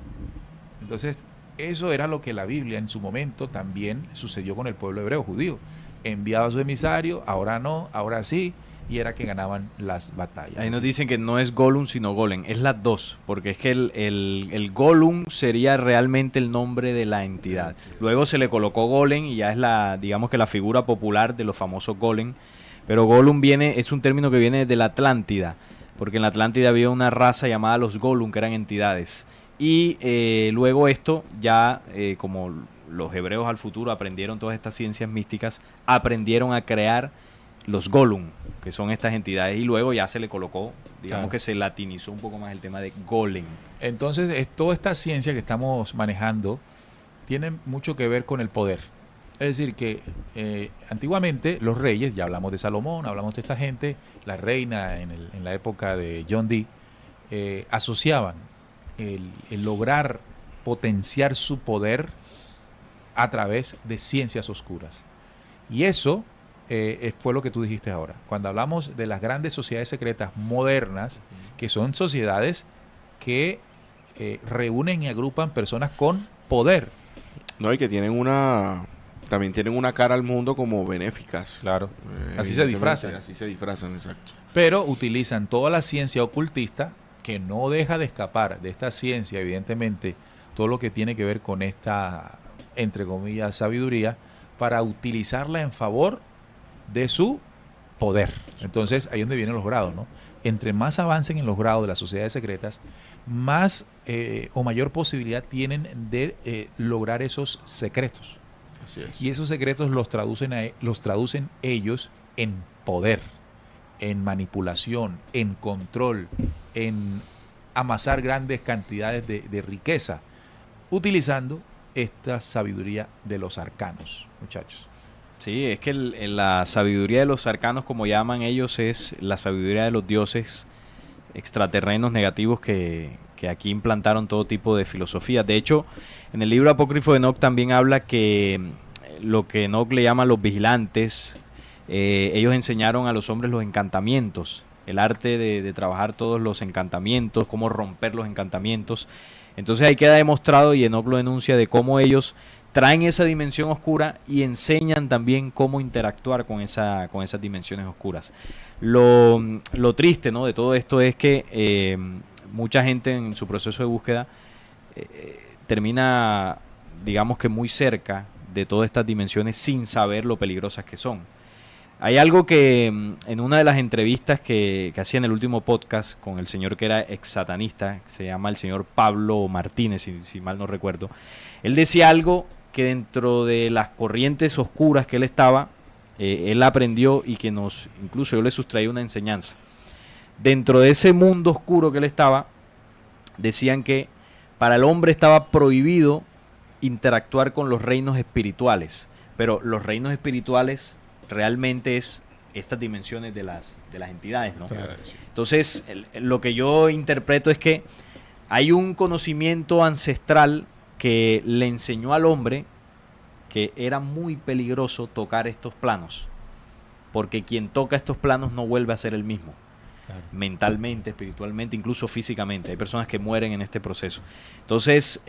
Entonces eso era lo que la Biblia en su momento también sucedió con el pueblo hebreo judío. Enviaba a su emisario, ahora no, ahora sí, y era que ganaban las batallas. Ahí nos dicen que no es Golum sino Golem, es las dos, porque es que el Golum sería realmente el nombre de la entidad. Luego se le colocó Golem y ya es digamos que la figura popular de los famosos Golem, pero Golum es un término que viene de la Atlántida, porque en la Atlántida había una raza llamada los Golum, que eran entidades. Y luego esto ya, como los hebreos al futuro aprendieron todas estas ciencias místicas, aprendieron a crear los Golum, que son estas entidades, y luego ya se le colocó, digamos que se latinizó un poco más el tema de Golem. Entonces, toda esta ciencia que estamos manejando tiene mucho que ver con el poder. Es decir, que antiguamente los reyes, ya hablamos de Salomón, hablamos de esta gente, la reina en la época de John Dee, asociaban el lograr potenciar su poder a través de ciencias oscuras. Y eso fue lo que tú dijiste ahora. Cuando hablamos de las grandes sociedades secretas modernas, que son sociedades que reúnen y agrupan personas con poder. No, y que también tienen una cara al mundo como benéficas. Claro. Así se disfrazan. Así se disfrazan, exacto. Pero utilizan toda la ciencia ocultista que no deja de escapar de esta ciencia, evidentemente, todo lo que tiene que ver con esta, entre comillas, sabiduría, para utilizarla en favor de su poder. Entonces, ahí es donde vienen los grados, ¿no? Entre más avancen en los grados de las sociedades secretas, más o mayor posibilidad tienen de lograr esos secretos. Así es. Y esos secretos los traducen ellos en poder, en manipulación, en control, en amasar grandes cantidades de riqueza, utilizando esta sabiduría de los arcanos, muchachos. Sí, es que la sabiduría de los arcanos, como llaman ellos, es la sabiduría de los dioses extraterrenos negativos que aquí implantaron todo tipo de filosofía. De hecho, en el libro apócrifo de Enoch también habla que lo que Enoch le llama los vigilantes, ellos enseñaron a los hombres los encantamientos, el arte de trabajar todos los encantamientos, cómo romper los encantamientos. Entonces ahí queda demostrado, y Enoch lo denuncia, de cómo ellos traen esa dimensión oscura y enseñan también cómo interactuar con esas dimensiones oscuras. Lo triste, ¿no?, de todo esto es que mucha gente en su proceso de búsqueda termina, digamos que muy cerca de todas estas dimensiones sin saber lo peligrosas que son. Hay algo que en una de las entrevistas que hacía en el último podcast con el señor que era ex satanista, que se llama el señor Pablo Martínez, si mal no recuerdo, él decía algo que dentro de las corrientes oscuras que él estaba, él aprendió, y que incluso yo le sustraí una enseñanza. Dentro de ese mundo oscuro que él estaba, decían que para el hombre estaba prohibido interactuar con los reinos espirituales, pero los reinos espirituales realmente es estas dimensiones de las entidades, ¿no? Entonces, lo que yo interpreto es que hay un conocimiento ancestral que le enseñó al hombre que era muy peligroso tocar estos planos, porque quien toca estos planos no vuelve a ser el mismo. Claro. Mentalmente, espiritualmente, incluso físicamente. Hay personas que mueren en este proceso. Entonces,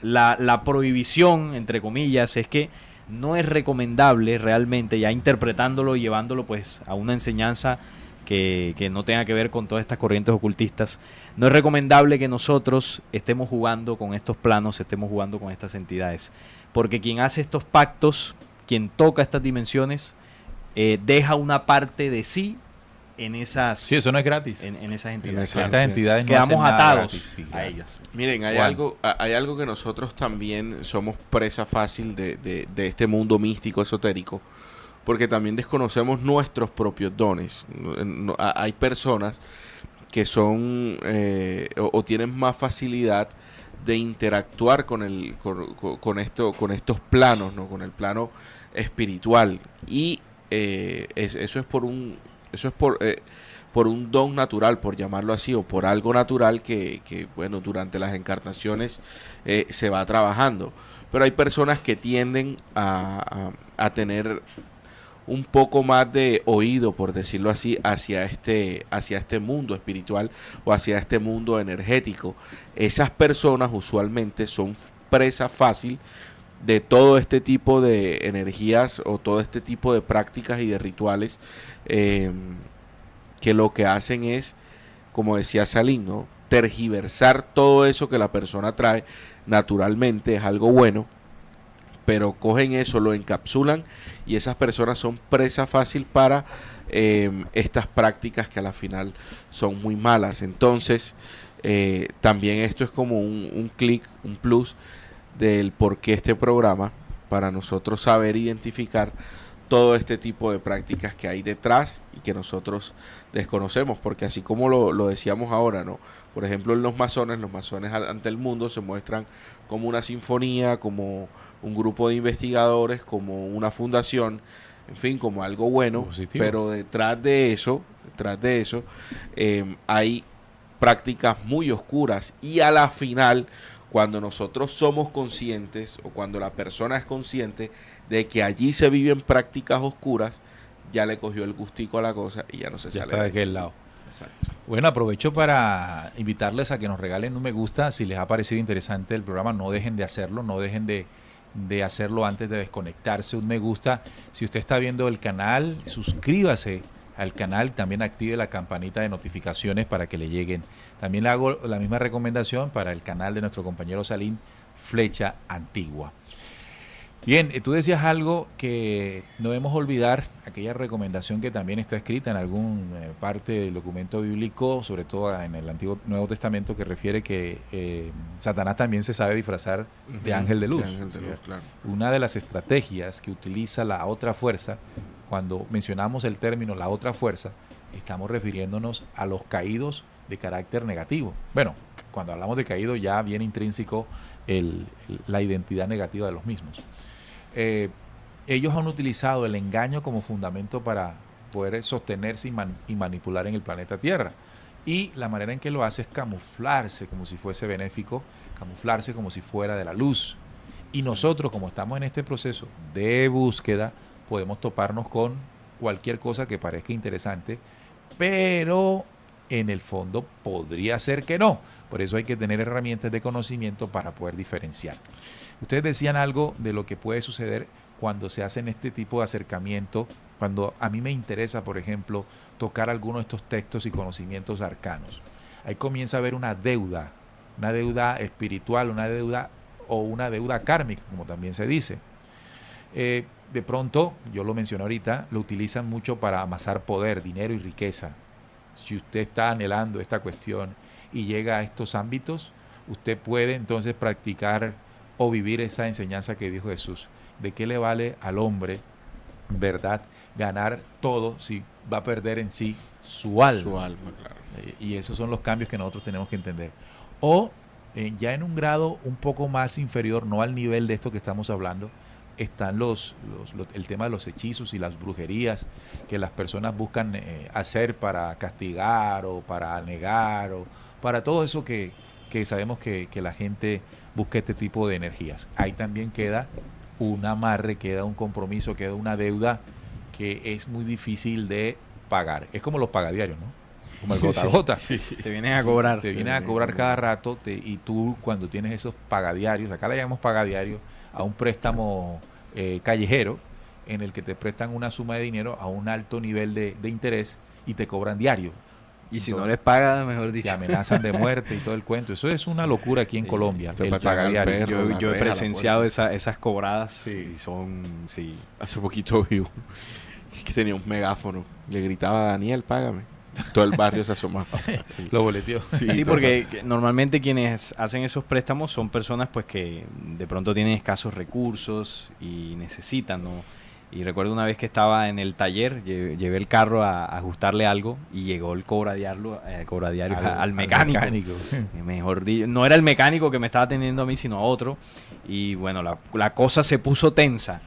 la prohibición, entre comillas, es que no es recomendable realmente, ya interpretándolo y llevándolo pues a una enseñanza que no tenga que ver con todas estas corrientes ocultistas, no es recomendable que nosotros estemos jugando con estos planos, estemos jugando con estas entidades, porque quien hace estos pactos, quien toca estas dimensiones, deja una parte de sí en esas... Sí, eso no es gratis. En esas entidades. Estas entidades no quedamos atados gratis, sí, a ellas. Miren, hay algo que nosotros también somos presa fácil de este mundo místico, esotérico, porque también desconocemos nuestros propios dones. Hay personas que son o tienen más facilidad de interactuar con estos planos, ¿no?, con el plano espiritual, y eso es por un don natural, por llamarlo así, o por algo natural que bueno, durante las encarnaciones se va trabajando. Pero hay personas que tienden a tener un poco más de oído, por decirlo así, hacia este mundo espiritual o hacia este mundo energético. Esas personas usualmente son presa fácil de todo este tipo de energías o todo este tipo de prácticas y de rituales que lo que hacen es, como decía Salim, ¿no?, tergiversar todo eso que la persona trae. Naturalmente es algo bueno, pero cogen eso, lo encapsulan, y esas personas son presa fácil para estas prácticas que a la final son muy malas. Entonces, también esto es como un clic, un plus del por qué este programa, para nosotros saber identificar todo este tipo de prácticas que hay detrás y que nosotros desconocemos, porque así como lo decíamos ahora, ¿no?, por ejemplo, en los masones ante el mundo se muestran como una sinfonía, como un grupo de investigadores, como una fundación, en fin, como algo bueno. Positivo. Pero detrás de eso hay prácticas muy oscuras, y a la final, cuando nosotros somos conscientes, o cuando la persona es consciente de que allí se viven prácticas oscuras, ya le cogió el gustico a la cosa y ya no se sale. Ya está de aquel lado. Exacto. Bueno, aprovecho para invitarles a que nos regalen un me gusta. Si les ha parecido interesante el programa, no dejen de hacerlo, no dejen de hacerlo antes de desconectarse. Un me gusta. Si usted está viendo el canal, suscríbase al canal, también active la campanita de notificaciones para que le lleguen. También le hago la misma recomendación para el canal de nuestro compañero Salim, Flecha Antigua. Bien, tú decías algo que no debemos olvidar, aquella recomendación que también está escrita en alguna parte del documento bíblico, sobre todo en el Nuevo Testamento, que refiere que Satanás también se sabe disfrazar de ángel de luz. Claro. Una de las estrategias que utiliza la otra fuerza, cuando mencionamos el término la otra fuerza, estamos refiriéndonos a los caídos de carácter negativo. Bueno, cuando hablamos de caído ya viene intrínseco la identidad negativa de los mismos. Ellos han utilizado el engaño como fundamento para poder sostenerse y manipular en el planeta Tierra. Y la manera en que lo hace es camuflarse como si fuese benéfico, camuflarse como si fuera de la luz. Y nosotros, como estamos en este proceso de búsqueda, podemos toparnos con cualquier cosa que parezca interesante, pero en el fondo podría ser que no. Por eso hay que tener herramientas de conocimiento para poder diferenciar. Ustedes decían algo de lo que puede suceder cuando se hacen este tipo de acercamiento, cuando a mí me interesa, por ejemplo, tocar alguno de estos textos y conocimientos arcanos. Ahí comienza a haber una deuda espiritual, una deuda kármica, como también se dice. De pronto, yo lo mencioné ahorita, lo utilizan mucho para amasar poder, dinero y riqueza. Si usted está anhelando esta cuestión y llega a estos ámbitos, usted puede entonces practicar o vivir esa enseñanza que dijo Jesús. ¿De qué le vale al hombre, verdad, ganar todo si va a perder en sí su alma? Su alma, claro. Y esos son los cambios que nosotros tenemos que entender. O ya en un grado un poco más inferior, no al nivel de esto que estamos hablando, están el tema de los hechizos y las brujerías que las personas buscan hacer para castigar o para negar o para todo eso que sabemos que la gente busca este tipo de energías. Ahí también queda un amarre, queda un compromiso, queda una deuda que es muy difícil de pagar. Es como los pagadiarios, ¿no? Como el gota a gota. Sí. Te vienen a cobrar. Te vienen a cobrar cada rato y tú cuando tienes esos pagadiarios, acá le llamamos pagadiario a un préstamo callejero en el que te prestan una suma de dinero a un alto nivel de interés y te cobran diario. Y si no les paga, mejor dicho. Te amenazan de muerte y todo el cuento. Eso es una locura aquí en Colombia. El pagadiario. Yo he presenciado esas cobradas y son... Sí. Hace poquito vi uno que tenía un megáfono. Le gritaba, Daniel, págame. Todo el barrio se asomaba. Sí. Lo boleteó. Sí, porque normalmente quienes hacen esos préstamos son personas pues que de pronto tienen escasos recursos y necesitan, ¿no? Y recuerdo una vez que estaba en el taller, llevé el carro a ajustarle algo y llegó el cobradiario al mecánico. Mejor dicho, no era el mecánico que me estaba atendiendo a mí, sino a otro. Y bueno, la cosa se puso tensa.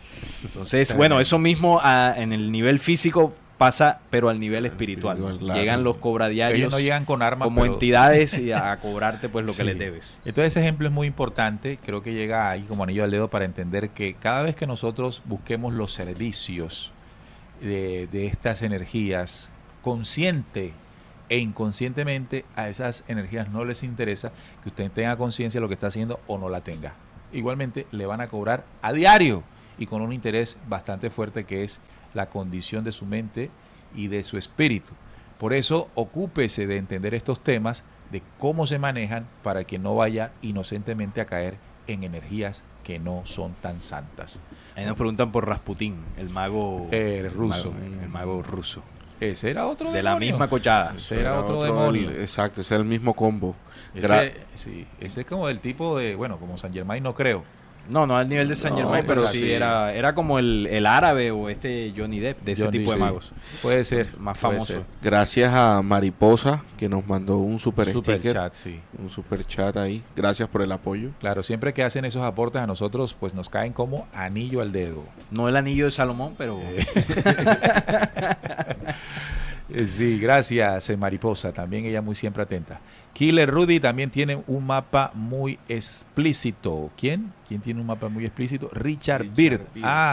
Entonces, bueno, eso mismo en el nivel físico pasa, pero al nivel espiritual. Claro. Llegan los cobradiarios. Ellos no llegan con armas, como entidades y a cobrarte pues lo que les debes. Entonces ese ejemplo es muy importante, creo que llega ahí como anillo al dedo para entender que cada vez que nosotros busquemos los servicios de estas energías, consciente e inconscientemente a esas energías no les interesa que usted tenga conciencia de lo que está haciendo o no la tenga. Igualmente le van a cobrar a diario y con un interés bastante fuerte que es la condición de su mente y de su espíritu. Por eso, ocúpese de entender estos temas, de cómo se manejan, para que no vaya inocentemente a caer en energías que no son tan santas. Ahí nos preguntan por Rasputín, el mago ruso. El mago ruso. Ese era otro de demonio. La misma cochada. Ese era otro demonio. Exacto, ese era el mismo combo. Ese es como del tipo de, bueno, como San Germain no creo. No al nivel de San Germain, pero sí era como el árabe o Johnny Depp, de ese tipo de magos. Puede ser. Más famoso. Gracias a Mariposa, que nos mandó un super chat, sí. Un super chat ahí. Gracias por el apoyo. Claro, siempre que hacen esos aportes a nosotros, pues nos caen como anillo al dedo. No el anillo de Salomón, pero... Sí, gracias Mariposa, también ella muy siempre atenta. Killer Rudy también tiene un mapa muy explícito. ¿Quién tiene un mapa muy explícito? Richard Beard.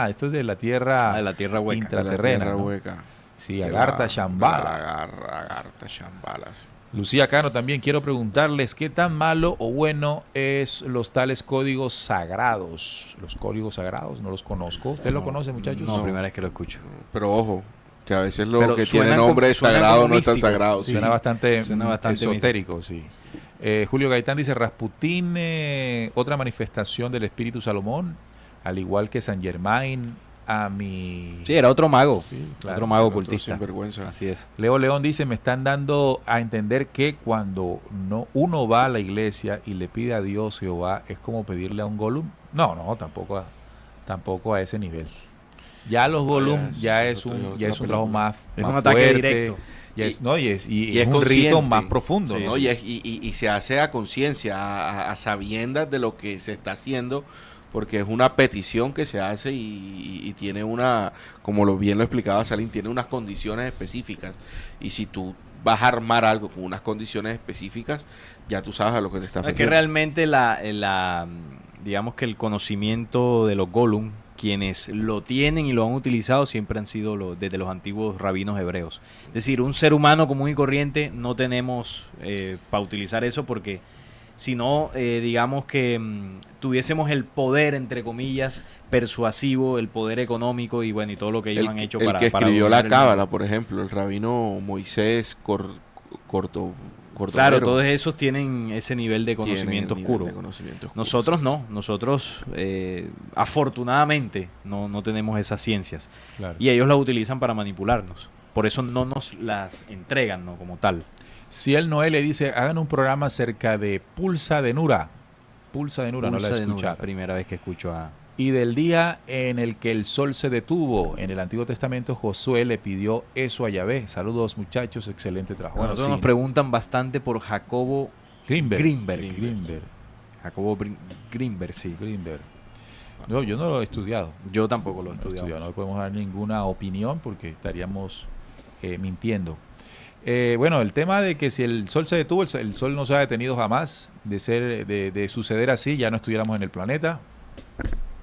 Esto es de la tierra, hueca. Intraterrena. La tierra hueca. Sí, Agartha Shambhala. Agartha Shambhala, sí. Lucía Cano, también quiero preguntarles qué tan malo o bueno es los tales códigos sagrados. Los códigos sagrados no los conozco. ¿Usted lo conoce, muchachos? No, primera vez que lo escucho. Pero ojo, Que a veces lo Pero que suena tiene nombre suena sagrado como no es tan místico. sagrado. Suena bastante, místico. esotérico, sí. Julio Gaitán dice, Rasputín, otra manifestación del espíritu Salomón, al igual que San Germain, a mi... Sí, era otro mago. Sí, claro, otro mago Otro ocultista. sinvergüenza. Así es. Leo León dice, me están dando a entender que cuando uno va a la iglesia y le pide a Dios Jehová, es como pedirle a un Gollum. No, tampoco a ese nivel. Ya los Gollum ya es un trabajo más, Es más un ataque fuerte, directo. ya es, no, y es es un rito consciente. más profundo, Sí. ¿no? ¿no? Y se hace a conciencia, a sabiendas de lo que se está haciendo, porque es una petición que se hace y tiene una, como bien lo explicaba Salim, tiene unas condiciones específicas. Y si tú vas a armar algo con unas condiciones específicas, ya tú sabes a lo que te estás No, es que metiendo. realmente digamos que el conocimiento de los Gollum, quienes lo tienen y lo han utilizado, siempre han sido desde los antiguos rabinos hebreos. Es decir, un ser humano común y corriente no tenemos para utilizar eso, porque si no, digamos que tuviésemos el poder, entre comillas, persuasivo, el poder económico y bueno, y todo lo que ellos han hecho el para que para escribió dominar la el Cábala, mundo. por ejemplo, el rabino Moisés Cordovero. Claro, todos esos tienen ese nivel de conocimiento Tienen el nivel oscuro. de conocimiento oscuro, Nosotros sí. no, nosotros afortunadamente no tenemos esas ciencias Claro. y ellos las utilizan para manipularnos. Por eso no nos las entregan, ¿no? Como tal. Si el Noé le dice, hagan un programa acerca de Pulsa de Nura. Pulsa de Nura, no la he Pulsa de Nura, escuchado. primera vez que escucho a... Y del día en el que el sol se detuvo. En el Antiguo Testamento Josué le pidió eso a Yahvé. Saludos muchachos, excelente trabajo. Bueno, Nosotros sí, nos preguntan bastante por Jacobo Greenberg. Jacobo Greenberg, sí. Greenberg. No, yo no lo he estudiado. Yo tampoco lo he No he estudiado. estudiado, no podemos dar ninguna opinión porque estaríamos mintiendo. Bueno, el tema de que si el sol se detuvo, el sol no se ha detenido jamás de suceder así, ya no estuviéramos en el planeta.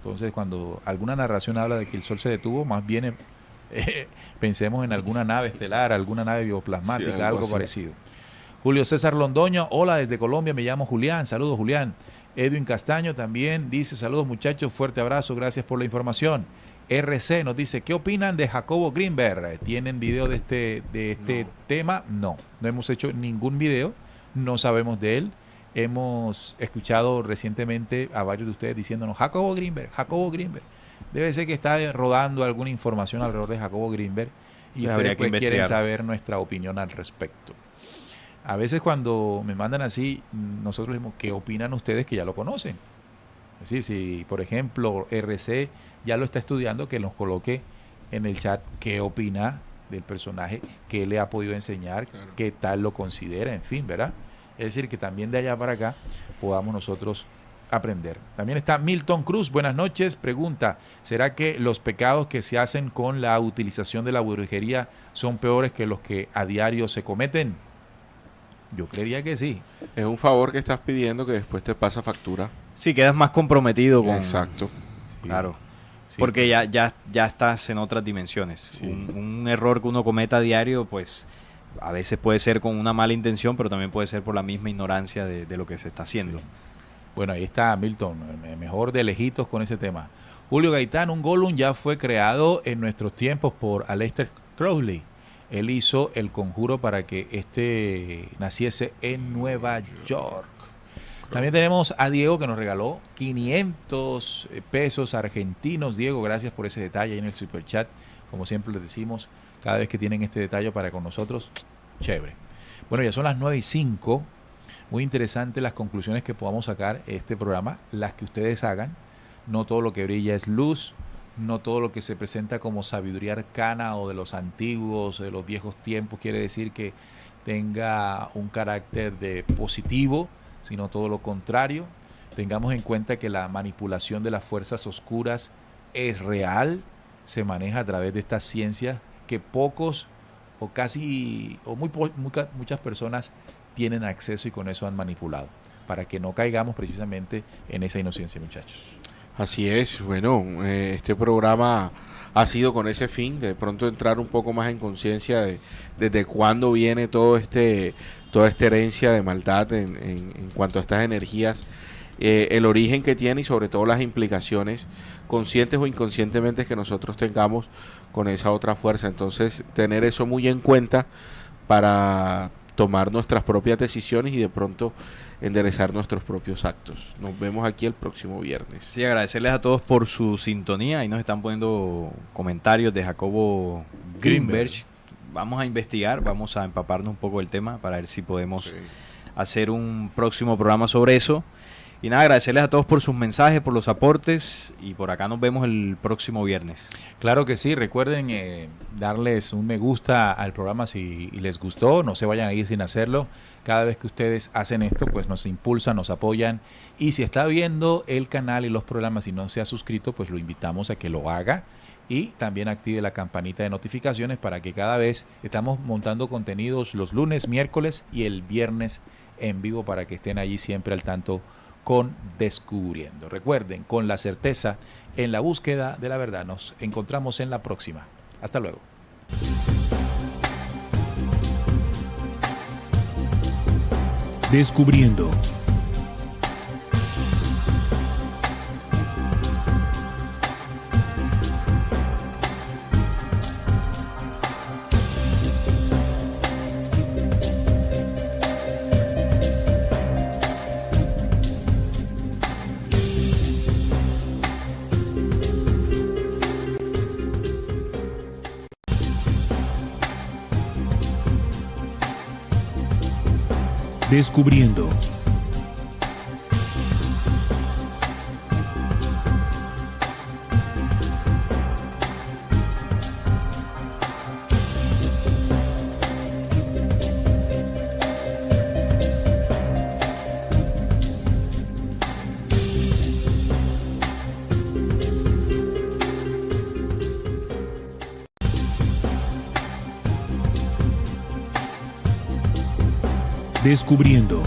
Entonces, cuando alguna narración habla de que el sol se detuvo, más bien pensemos en alguna nave estelar, alguna nave bioplasmática, Sí, algo así. parecido. Julio César Londoño, hola desde Colombia, me llamo Julián, saludos Julián. Edwin Castaño también dice, saludos muchachos, fuerte abrazo, gracias por la información. RC nos dice, ¿qué opinan de Jacobo Greenberg? ¿Tienen video de este tema? No hemos hecho ningún video, no sabemos de él. Hemos escuchado recientemente a varios de ustedes diciéndonos, Jacobo Greenberg. Debe ser que está rodando alguna información alrededor de Jacobo Greenberg y Habría ustedes que pues, quieren investigar. saber nuestra opinión al respecto. A veces cuando me mandan así, nosotros decimos, ¿qué opinan ustedes que ya lo conocen? Es decir, si por ejemplo RC ya lo está estudiando, que nos coloque en el chat qué opina del personaje, qué le ha podido enseñar, Claro. qué tal lo considera, en fin, ¿verdad? Es decir, que también de allá para acá podamos nosotros aprender. También está Milton Cruz, buenas noches, pregunta, ¿será que los pecados que se hacen con la utilización de la brujería son peores que los que a diario se cometen? Yo creería que sí. Es un favor que estás pidiendo que después te pasa factura. Sí, quedas más comprometido con... Exacto. Sí. Claro. Sí. Porque ya estás en otras dimensiones. Sí. Un error que uno cometa a diario, pues a veces puede ser con una mala intención, pero también puede ser por la misma ignorancia de lo que se está haciendo. Sí. Bueno, ahí está Milton, mejor de lejitos con ese tema. Julio Gaitán, un Gollum ya fue creado en nuestros tiempos por Aleister Crowley. Él hizo el conjuro para que naciese en Nueva York. También tenemos a Diego que nos regaló 500 pesos argentinos. Diego, gracias por ese detalle ahí en el superchat. Como siempre les decimos, cada vez que tienen este detalle para con nosotros, chévere. Bueno, ya son las 9:05. Muy interesante las conclusiones que podamos sacar de este programa, las que ustedes hagan. No todo lo que brilla es luz, no todo lo que se presenta como sabiduría arcana o de los antiguos, de los viejos tiempos, quiere decir que tenga un carácter de positivo, sino todo lo contrario. Tengamos en cuenta que la manipulación de las fuerzas oscuras es real, se maneja a través de estas ciencias que pocos o casi o muchas personas tienen acceso y con eso han manipulado, para que no caigamos precisamente en esa inocencia, muchachos. Así es, bueno, este programa ha sido con ese fin, de pronto entrar un poco más en conciencia de desde cuándo viene toda esta herencia de maldad en cuanto a estas energías el origen que tiene y sobre todo las implicaciones conscientes o inconscientemente que nosotros tengamos con esa otra fuerza. Entonces, tener eso muy en cuenta para tomar nuestras propias decisiones y de pronto enderezar nuestros propios actos. Nos vemos aquí el próximo viernes. Sí, agradecerles a todos por su sintonía. Ahí nos están poniendo comentarios de Jacobo Greenberg. Vamos a investigar, vamos a empaparnos un poco del tema para ver si podemos hacer un próximo programa sobre eso. Y nada, agradecerles a todos por sus mensajes, por los aportes, y por acá nos vemos el próximo viernes. Claro que sí, recuerden darles un me gusta al programa si les gustó, no se vayan a ir sin hacerlo. Cada vez que ustedes hacen esto, pues nos impulsan, nos apoyan, y si está viendo el canal y los programas y no se ha suscrito, pues lo invitamos a que lo haga y también active la campanita de notificaciones para que cada vez estamos montando contenidos los lunes, miércoles y el viernes en vivo para que estén allí siempre al tanto con Descubriendo. Recuerden, con la certeza en la búsqueda de la verdad. Nos encontramos en la próxima. Hasta luego. Descubriendo. Descubriendo. Descubriendo.